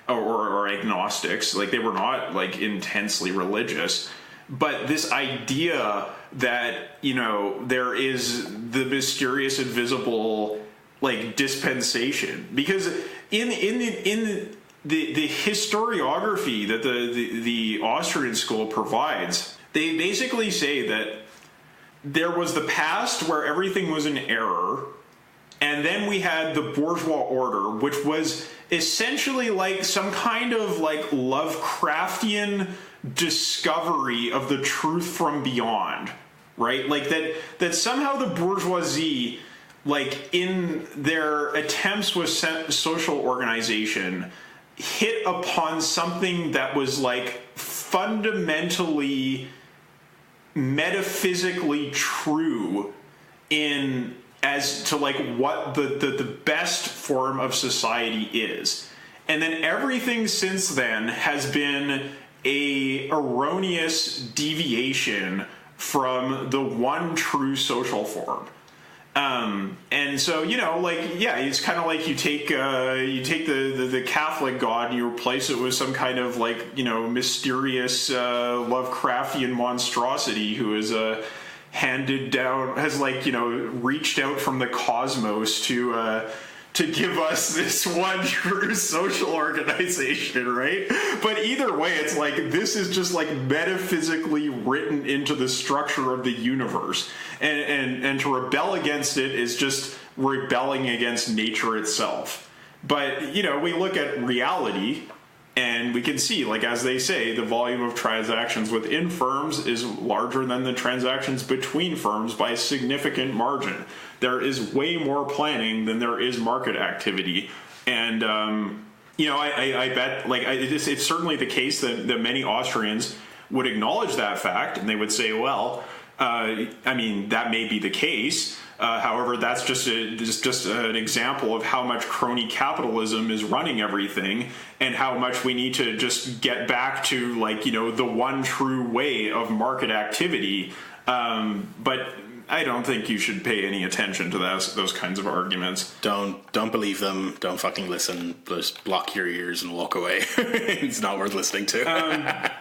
or agnostics. Like, they were not like intensely religious. But this idea that, there is the mysterious, invisible, like, dispensation, because in the historiography that the Austrian school provides, they basically say that there was the past where everything was in error, and then we had the bourgeois order, which was essentially like some kind of like Lovecraftian discovery of the truth from beyond, right? Like that somehow the bourgeoisie, like in their attempts with social organization, hit upon something that was like fundamentally metaphysically true in as to like what the best form of society is. And then everything since then has been a erroneous deviation from the one true social form. And so, it's kind of like you take the Catholic God and you replace it with some kind of like, mysterious Lovecraftian monstrosity who is handed down, has like, reached out from the cosmos to to give us this one true social organization, right? But either way, it's like this is just like metaphysically written into the structure of the universe, and to rebel against it is just rebelling against nature itself. But we look at reality, and we can see, like, as they say, the volume of transactions within firms is larger than the transactions between firms by a significant margin. There is way more planning than there is market activity. And, I bet, like, it's certainly the case that many Austrians would acknowledge that fact, and they would say, well, that may be the case. However, that's just an example of how much crony capitalism is running everything, and how much we need to just get back to, like, the one true way of market activity. But I don't think you should pay any attention to those kinds of arguments. Don't believe them. Don't fucking listen. Just block your ears and walk away. It's not worth listening to.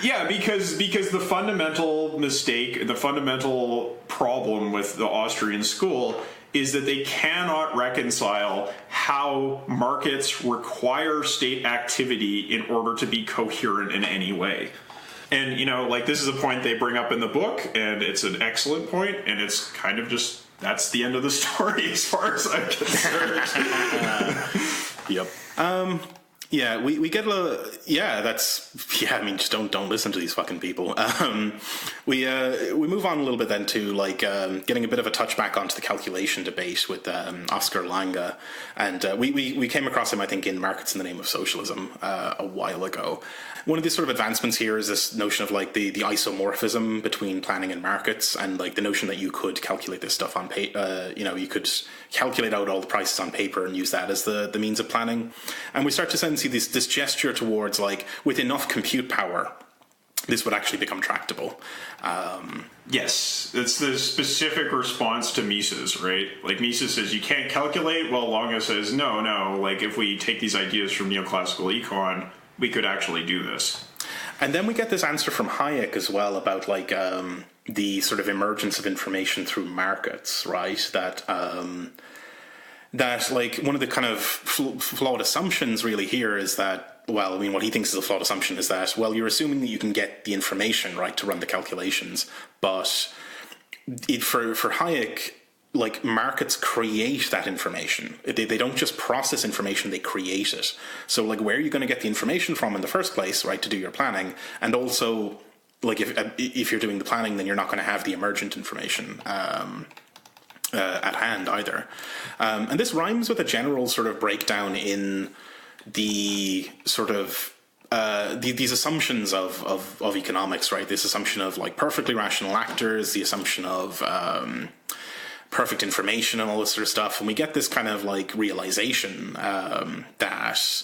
Yeah, because the fundamental mistake, the fundamental problem with the Austrian school is that they cannot reconcile how markets require state activity in order to be coherent in any way. And, this is a point they bring up in the book, and it's an excellent point, and it's kind of just, that's the end of the story as far as I'm concerned. Yep. Yeah, we get just don't listen to these fucking people. We move on a little bit then to, like, getting a bit of a touch back onto the calculation debate with Oscar Lange, and we came across him, I think, in Markets in the Name of Socialism a while ago. One of the sort of advancements here is this notion of, like, the isomorphism between planning and markets, and, like, the notion that you could calculate this stuff on paper. You could calculate out all the prices on paper and use that as the means of planning. And we start to see this gesture towards, like, with enough compute power, this would actually become tractable. Yes, it's the specific response to Mises, right? Like, Mises says you can't calculate, while Lange says no, like, if we take these ideas from neoclassical econ, we could actually do this. And then we get this answer from Hayek as well about, like, the sort of emergence of information through markets, right? That like, one of the kind of flawed assumptions really here is that, well, I mean, what he thinks is a flawed assumption is that, well, you're assuming that you can get the information, right, to run the calculations, but for Hayek, like, markets create that information. They don't just process information, they create it. So, like, where are you going to get the information from in the first place, right, to do your planning? And also, like, if you're doing the planning, then you're not going to have the emergent information at hand either. And this rhymes with a general sort of breakdown in the sort of these assumptions of economics, right? This assumption of, like, perfectly rational actors, the assumption of perfect information and all this sort of stuff. And we get this kind of, like, realization that,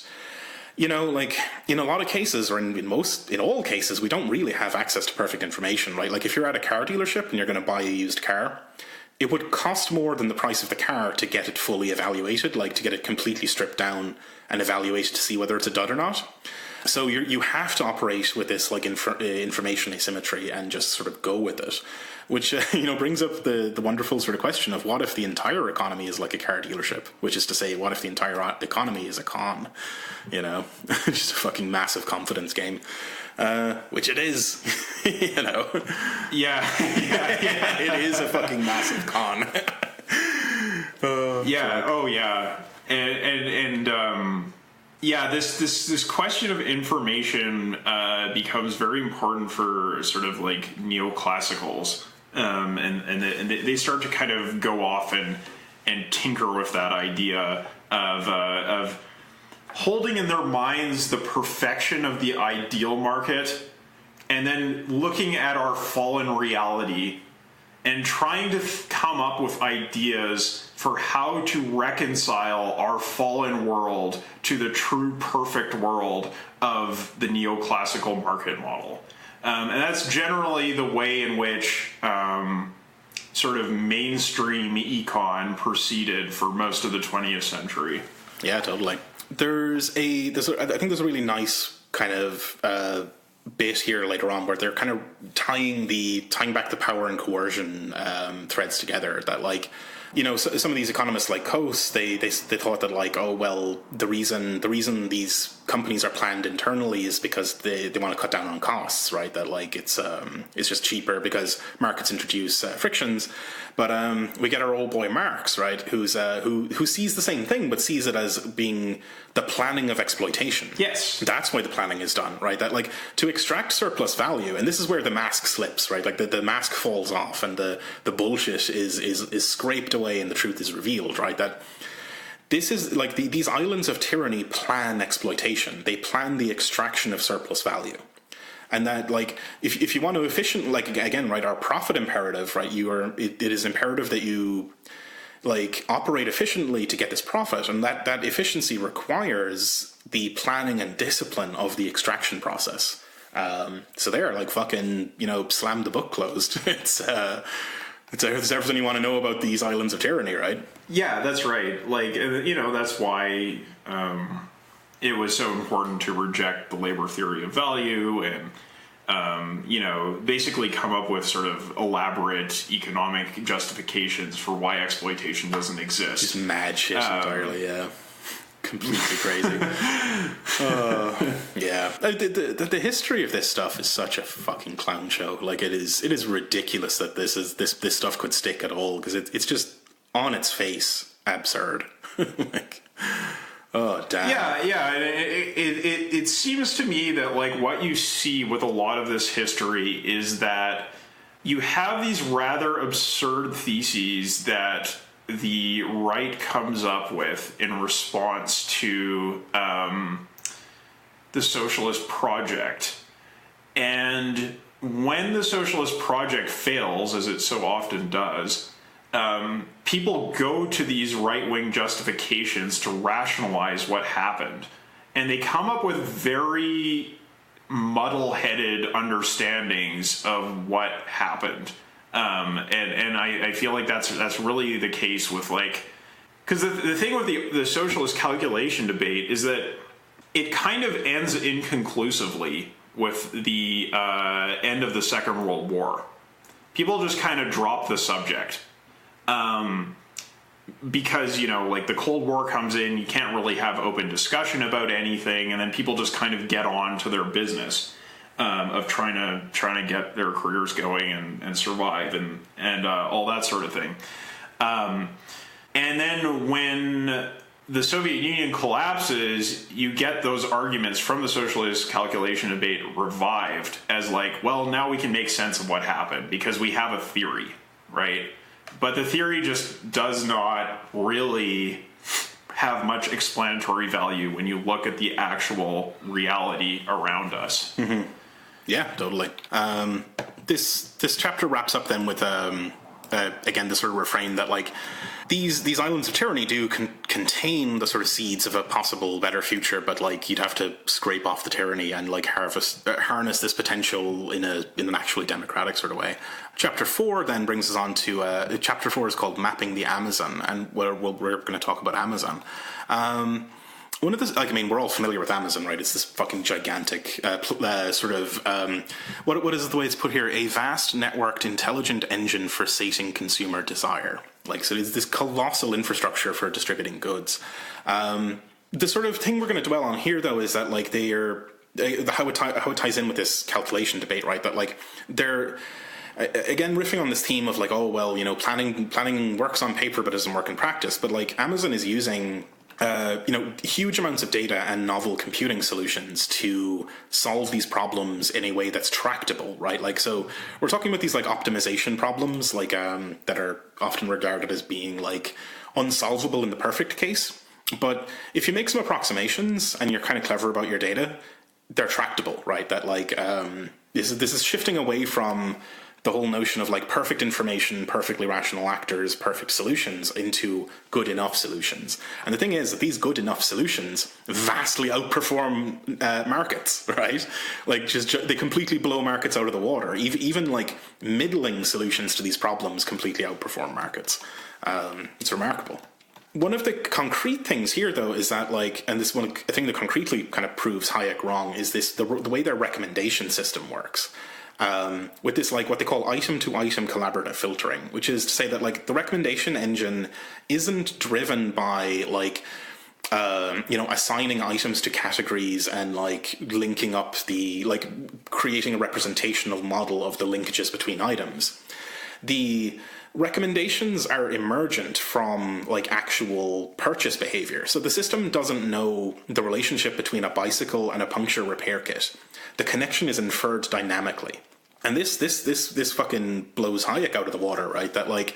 like, in a lot of cases, or in all cases, we don't really have access to perfect information, right? Like, if you're at a car dealership and you're going to buy a used car, it would cost more than the price of the car to get it fully evaluated, like, to get it completely stripped down and evaluated to see whether it's a dud or not. So you have to operate with this, like, information asymmetry and just sort of go with it, which brings up the wonderful sort of question of, what if the entire economy is like a car dealership? Which is to say, what if the entire economy is a con? Just a fucking massive confidence game, which it is. Yeah, it is a fucking massive con. This question of information becomes very important for sort of, like, neoclassicals, and they start to kind of go off and tinker with that idea of holding in their minds the perfection of the ideal market, and then looking at our fallen reality and trying to come up with ideas for how to reconcile our fallen world to the true perfect world of the neoclassical market model. And that's generally the way in which sort of mainstream econ proceeded for most of the 20th century. Yeah, totally. I think there's a really nice kind of bit here later on where they're kind of tying back the power and coercion threads together, that, like, some of these economists like Coase, they thought that like, oh well, the reason these companies are planned internally is because they want to cut down on costs, right? That like it's just cheaper because markets introduce frictions. But we get our old boy Marx, right, who sees the same thing but sees it as being the planning of exploitation. Yes, that's why the planning is done, right? That like to extract surplus value, and this is where the mask slips, right? Like the mask falls off and the bullshit is scraped away and the truth is revealed, right? That this is like these islands of tyranny plan exploitation. They plan the extraction of surplus value. And that, like, if you want to efficient, like, again, right, our profit imperative, right, it is imperative that you, like, operate efficiently to get this profit. And that efficiency requires the planning and discipline of the extraction process. So they're like fucking, slam the book closed. It's everything you want to know about these islands of tyranny, right? Yeah, that's right. Like, that's why it was so important to reject the labor theory of value and, basically come up with sort of elaborate economic justifications for why exploitation doesn't exist. Just mad shit entirely, yeah. Completely crazy. Yeah. The history of this stuff is such a fucking clown show. Like, it is ridiculous that this stuff could stick at all, because it's just on its face absurd. Like, oh, damn. Yeah. It seems to me that, like, what you see with a lot of this history is that you have these rather absurd theses that the right comes up with in response to the socialist project. And when the socialist project fails, as it so often does, people go to these right-wing justifications to rationalize what happened. And they come up with very muddle-headed understandings of what happened. And I feel like that's really the case with, like, because the thing with the socialist calculation debate is that it kind of ends inconclusively with the end of the Second World War. People just kind of drop the subject. Because, like, the Cold War comes in, you can't really have open discussion about anything, and then people just kind of get on to their business of trying to get their careers going and survive and all that sort of thing. And then when the Soviet Union collapses, you get those arguments from the socialist calculation debate revived as like, well, now we can make sense of what happened because we have a theory, right? But the theory just does not really have much explanatory value when you look at the actual reality around us. Mm-hmm. Yeah, totally. This chapter wraps up then with again the sort of refrain that, like, these islands of tyranny do contain the sort of seeds of a possible better future, but, like, you'd have to scrape off the tyranny and, like, harness this potential in an actually democratic sort of way. Chapter 4 then brings us on to chapter 4 is called Mapping the Amazon, and we're going to talk about Amazon. One of the, like, I mean, we're all familiar with Amazon, right? It's this fucking gigantic sort of, what is the way it's put here? A vast, networked, intelligent engine for sating consumer desire. Like, so it's this colossal infrastructure for distributing goods. The sort of thing we're going to dwell on here, though, is that, like, how it ties in with this calculation debate, right? That, like, they're, again, riffing on this theme of, like, oh, well, planning works on paper but doesn't work in practice. But, like, Amazon is using huge amounts of data and novel computing solutions to solve these problems in a way that's tractable, right? Like, so we're talking about these, like, optimization problems, like, that are often regarded as being, like, unsolvable in the perfect case. But if you make some approximations and you're kind of clever about your data, they're tractable, right? That, like, this is shifting away from the whole notion of, like, perfect information, perfectly rational actors, perfect solutions into good enough solutions. And the thing is that these good enough solutions vastly outperform markets, right? Like, they completely blow markets out of the water. Even like middling solutions to these problems completely outperform markets. It's remarkable. One of the concrete things here, though, is that, like, and this one, I think that concretely kind of proves Hayek wrong, is the way their recommendation system works. with this, like, what they call item-to-item collaborative filtering, which is to say that, like, the recommendation engine isn't driven by, like, assigning items to categories and, like, linking up creating a representational model of the linkages between items. The recommendations are emergent from, like, actual purchase behavior. So the system doesn't know the relationship between a bicycle and a puncture repair kit. The connection is inferred dynamically. And this fucking blows Hayek out of the water, right? That, like,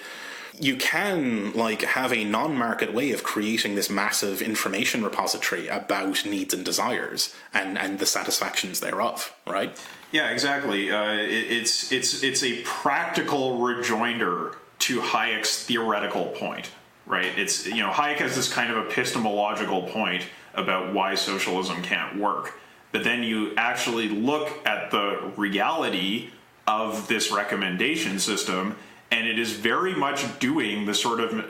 you can, like, have a non-market way of creating this massive information repository about needs and desires and the satisfactions thereof, right? Yeah, exactly. It's a practical rejoinder to Hayek's theoretical point, right? It's, Hayek has this kind of epistemological point about why socialism can't work. But then you actually look at the reality of this recommendation system, and it is very much doing the sort of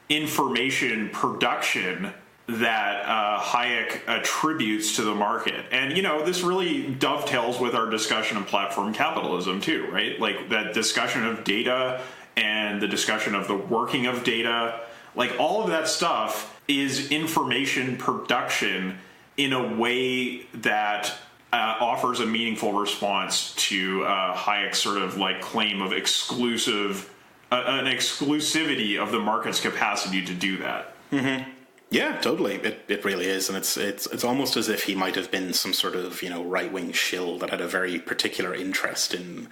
information production that Hayek attributes to the market. And, this really dovetails with our discussion of platform capitalism too, right? Like, that discussion of data and the discussion of the working of data, like, all of that stuff is information production in a way that offers a meaningful response to Hayek's sort of, like, claim of an exclusivity of the market's capacity to do that. Mm-hmm. Yeah, totally. It really is, and it's almost as if he might have been some sort of right-wing shill that had a very particular interest in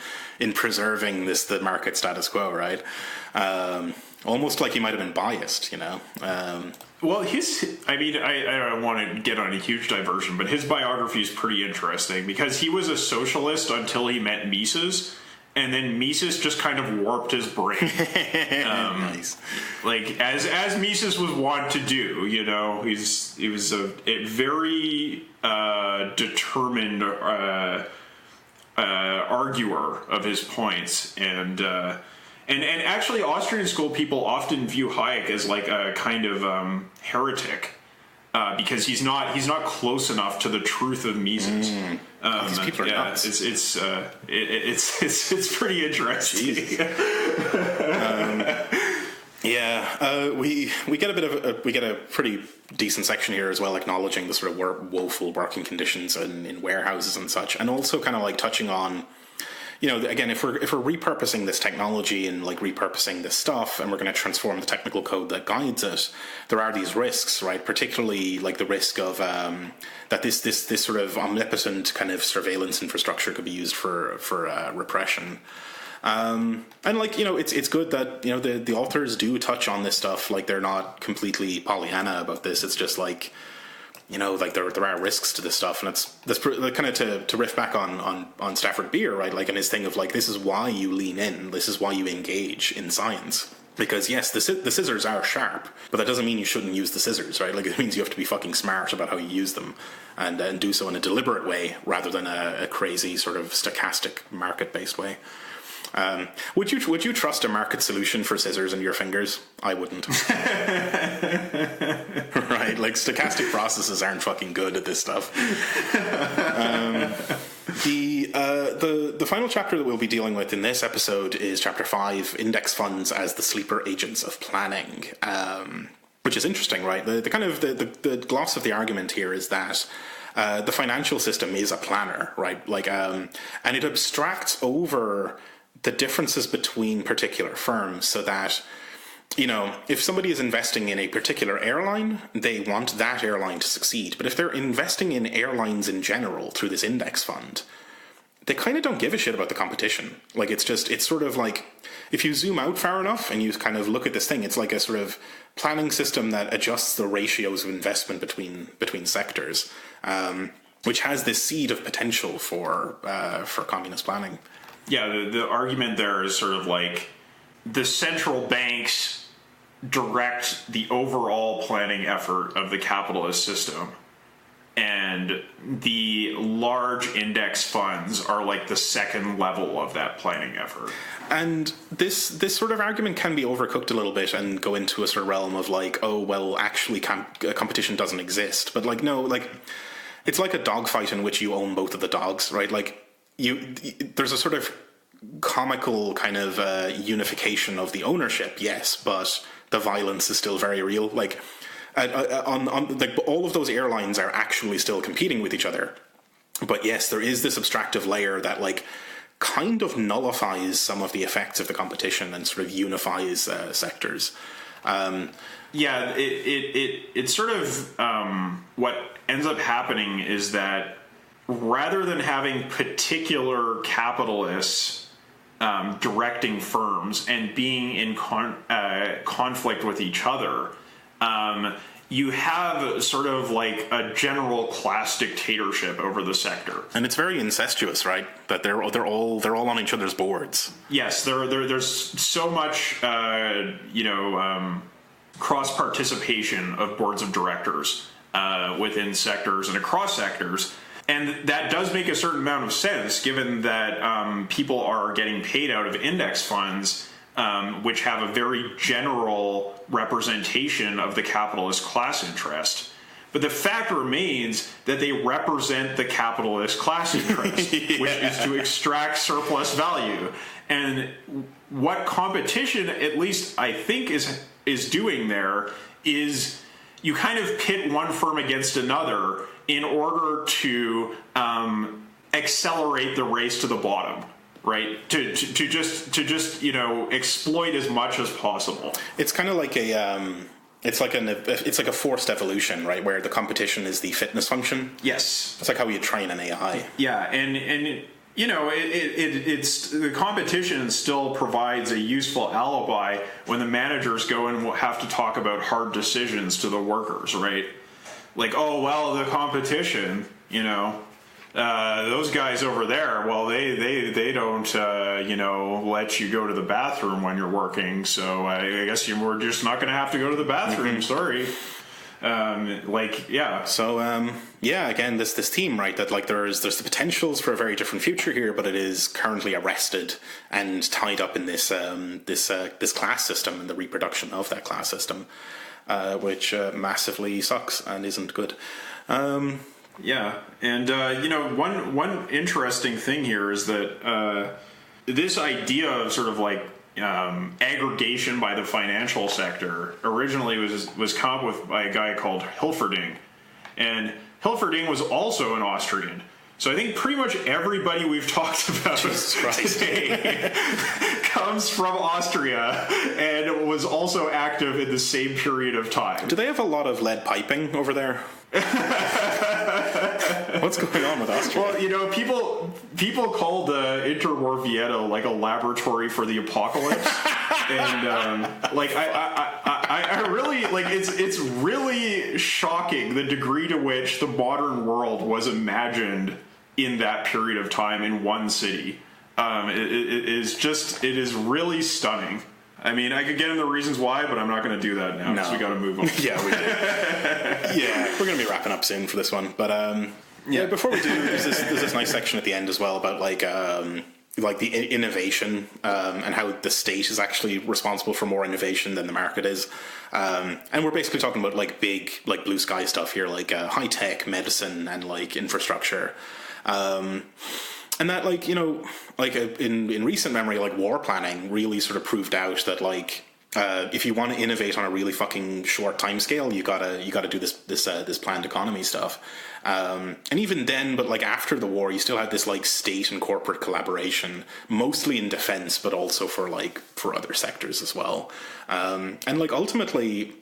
preserving the market status quo, right? Almost like he might have been biased, Well, I don't want to get on a huge diversion, but his biography is pretty interesting because he was a socialist until he met Mises. And then Mises just kind of warped his brain. Nice. Like, as Mises was wont to do, he was a very determined arguer of his points. And actually, Austrian school people often view Hayek as, like, a kind of heretic. Because he's not close enough to the truth of Mises. These people are nuts. It's pretty interesting. We get a pretty decent section here as well, acknowledging the sort of woeful working conditions in warehouses and such, and also kind of, like, touching on, again, if we're repurposing this technology and, like, repurposing this stuff, and we're going to transform the technical code that guides it, there are these risks, right? Particularly, like, the risk of that this sort of omnipotent kind of surveillance infrastructure could be used for repression. And, like, it's good that the authors do touch on this stuff. Like, they're not completely Pollyanna about this. It's just like, like, there are risks to this stuff, and that's kind of to riff back on Stafford Beer, right? Like, and his thing of, like, this is why you lean in, this is why you engage in science, because yes, the scissors are sharp, but that doesn't mean you shouldn't use the scissors, right? Like, it means you have to be fucking smart about how you use them, and do so in a deliberate way rather than a crazy sort of stochastic market-based way. Would you trust a market solution for scissors in your fingers? I wouldn't. Right, like, stochastic processes aren't fucking good at this stuff. The final chapter that we'll be dealing with in this episode is chapter 5, Index Funds as the Sleeper Agents of Planning, which is interesting, right? The kind of the gloss of the argument here is that the financial system is a planner, right? Like, and it abstracts over the differences between particular firms so that, if somebody is investing in a particular airline, they want that airline to succeed. But if they're investing in airlines in general through this index fund, they kind of don't give a shit about the competition. Like, it's sort of like, if you zoom out far enough and you kind of look at this thing, it's like a sort of planning system that adjusts the ratios of investment between sectors, which has this seed of potential for communist planning. Yeah, the argument there is sort of like the central banks direct the overall planning effort of the capitalist system, and the large index funds are like the second level of that planning effort. And this sort of argument can be overcooked a little bit and go into a sort of realm of, like, oh, well, actually competition doesn't exist. But, like, no, like, it's like a dogfight in which you own both of the dogs, right? Like there's a sort of comical kind of unification of the ownership, yes, but the violence is still very real. Like like all of those airlines are actually still competing with each other, but yes, there is this abstractive layer that like kind of nullifies some of the effects of the competition and sort of unifies sectors. Yeah, it sort of what ends up happening is that rather than having particular capitalists directing firms and being in conflict with each other, you have sort of like a general class dictatorship over the sector, and it's very incestuous, right? That they're all on each other's boards. Yes, there's so much cross participation of boards of directors within sectors and across sectors. And that does make a certain amount of sense, given that people are getting paid out of index funds, which have a very general representation of the capitalist class interest. But the fact remains that they represent the capitalist class interest, which is to extract surplus value. And what competition, at least I think, is doing there is you kind of pit one firm against another in order to accelerate the race to the bottom, right? To just exploit as much as possible. It's kind of like it's like a forced evolution, right? Where the competition is the fitness function. Yes, it's like how you train an AI. Yeah, and it's the competition still provides a useful alibi when the managers go and have to talk about hard decisions to the workers, right? Like, oh, well, the competition, those guys over there, well, they don't, let you go to the bathroom when you're working. So I guess we're just not going to have to go to the bathroom. Sorry. So, again, this theme, right, that like there's the potentials for a very different future here, but it is currently arrested and tied up in this class system and the reproduction of that class system. Which massively sucks and isn't good. One interesting thing here is that this idea of sort of like aggregation by the financial sector originally was come up with by a guy called Hilferding, and Hilferding was also an Austrian. So I think pretty much everybody we've talked about today comes from Austria and was also active in the same period of time. Do they have a lot of lead piping over there? What's going on with Austria? Well, people call the interwar Vienna like a laboratory for the apocalypse, and I really it's really shocking the degree to which the modern world was imagined in that period of time in one city. It is really stunning. I mean, I could get into the reasons why, but I'm not going to do that now because we got to move on. Yeah, we do. We're going to be wrapping up soon for this one. But before we do, there's this nice section at the end as well about like the innovation and how the state is actually responsible for more innovation than the market is. And we're basically talking about like big, like blue sky stuff here, like high tech medicine and like infrastructure. And that, like, in recent memory, like war planning really sort of proved out that, like, if you want to innovate on a really fucking short time scale, you gotta do this planned economy stuff. And even then, but like after the war, you still had this like state and corporate collaboration, mostly in defense, but also for other sectors as well. And like ultimately,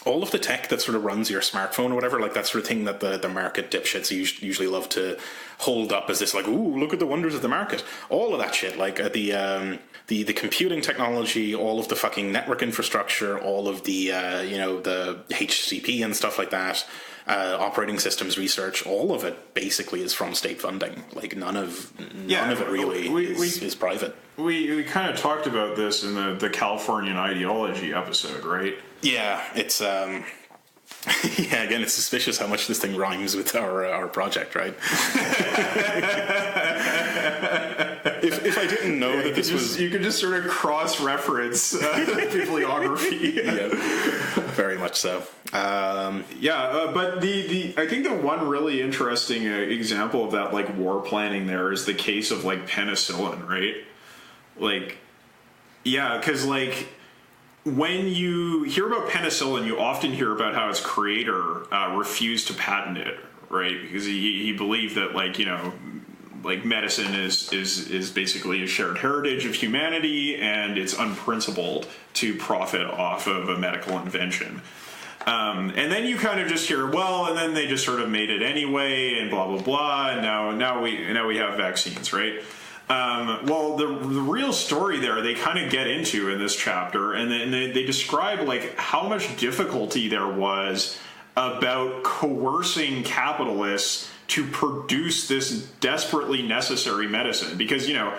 all of the tech that sort of runs your smartphone or whatever, like that sort of thing that the market dipshits usually love to hold up as this, like, ooh, look at the wonders of the market. All of that shit, like the computing technology, all of the fucking network infrastructure, all of the the HCP and stuff like that, operating systems research, all of it basically is from state funding. Like none of it really is private. We kind of talked about this in the Californian ideology episode, right? Yeah, it's again, it's suspicious how much this thing rhymes with our project, right? if I didn't know that this was... You could just sort of cross-reference bibliography. Yeah, very much so. But I think the one really interesting example of that, like, war planning there is the case of, like, penicillin, right? Like, yeah, because, like, when you hear about penicillin, you often hear about how its creator refused to patent it, right? Because he believed that, like, you know, like, medicine is basically a shared heritage of humanity, and it's unprincipled to profit off of a medical invention. And then you kind of just hear, well, and then they just sort of made it anyway, and blah blah blah, and now we have vaccines, right? Well, the real story there they kind of get into in this chapter, and then they describe, like, how much difficulty there was about coercing capitalists to produce this desperately necessary medicine, because, you know,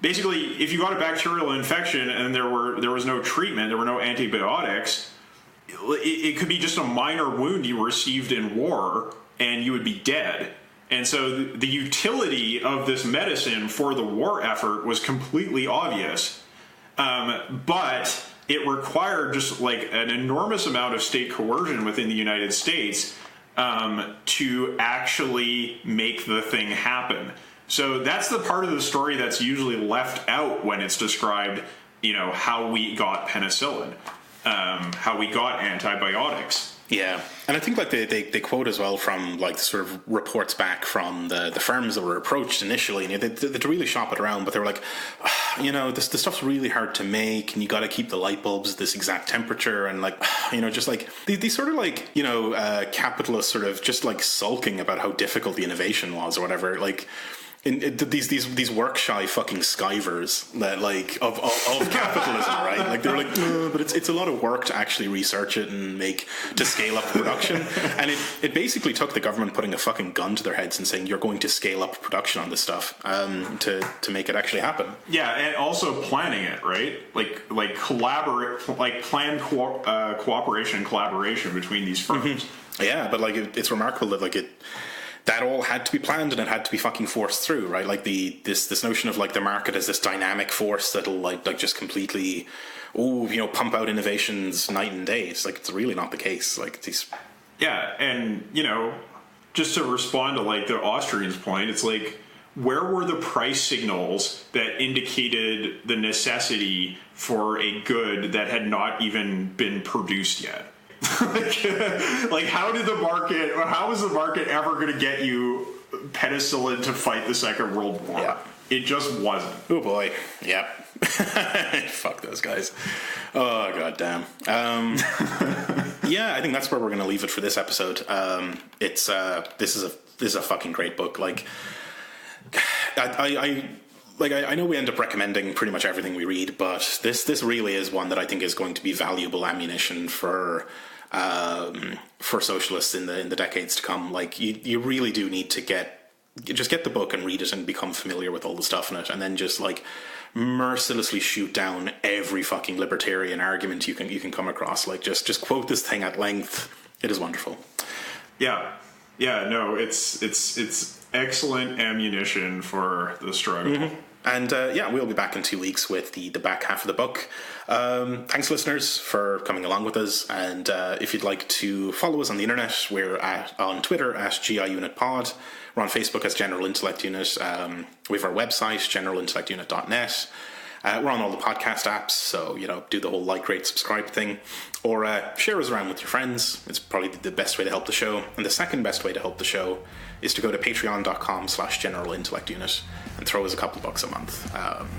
basically, if you got a bacterial infection and there was no treatment, there were no antibiotics, it could be just a minor wound you received in war, and you would be dead. And so the utility of this medicine for the war effort was completely obvious. But it required just, like, an enormous amount of state coercion within the United States to actually make the thing happen. So that's the part of the story that's usually left out when it's described, you know, how we got penicillin, how we got antibiotics. Yeah, and I think, like, they quote as well from, like, the sort of reports back from the firms that were approached initially, and they really shop it around, but they were like, you know, the stuff's really hard to make, and you got to keep the light bulbs at this exact temperature, and, like, you know, just like these sort of, like, you know, capitalists sort of just, like, sulking about how difficult the innovation was or whatever, like. These work-shy fucking skivers that, like, of capitalism, right? Like, they're like, but it's a lot of work to actually research it and to scale up production. And it basically took the government putting a fucking gun to their heads and saying, you're going to scale up production on this stuff to make it actually happen. Yeah, and also planning it, right? Like collaborate, like plan cooperation and collaboration between these firms. Mm-hmm. Yeah, but, like, it's remarkable that, like, that all had to be planned and it had to be fucking forced through, right? Like, this notion of, like, the market as this dynamic force that'll like just completely, pump out innovations night and day. It's like, it's really not the case. Like, these. Yeah, and, you know, just to respond to, like, the Austrians' point, it's like, where were the price signals that indicated the necessity for a good that had not even been produced yet? like how was the market ever going to get you penicillin to fight the Second World War? Yeah. It just wasn't. Oh boy. Yep. Fuck those guys. Oh god damn. Yeah, I think that's where we're going to leave it for this episode. This is a fucking great book. Like, I know we end up recommending pretty much everything we read, but this really is one that I think is going to be valuable ammunition for socialists in the decades to come. Like, you really do need to get the book and read it and become familiar with all the stuff in it, and then just, like, mercilessly shoot down every fucking libertarian argument you can come across. Like, just quote this thing at length. It is wonderful. Yeah. No, it's excellent ammunition for the struggle. Mm-hmm. And we'll be back in 2 weeks with the back half of the book. Thanks, listeners, for coming along with us. And if you'd like to follow us on the internet, we're on Twitter at GIUnitPod. We're on Facebook as General Intellect Unit. We have our website, generalintellectunit.net. We're on all the podcast apps, so, you know, do the whole like, rate, subscribe thing. Or share us around with your friends. It's probably the best way to help the show. And the second best way to help the show is to go to patreon.com/generalintellectunit and throw us a couple bucks a month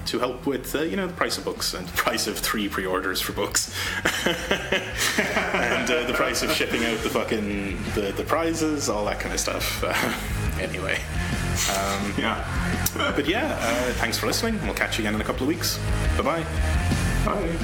to help with, the price of books and the price of 3 pre-orders for books. And the price of shipping out the prizes, all that kind of stuff. Anyway. But thanks for listening. We'll catch you again in a couple of weeks. Bye-bye. Bye.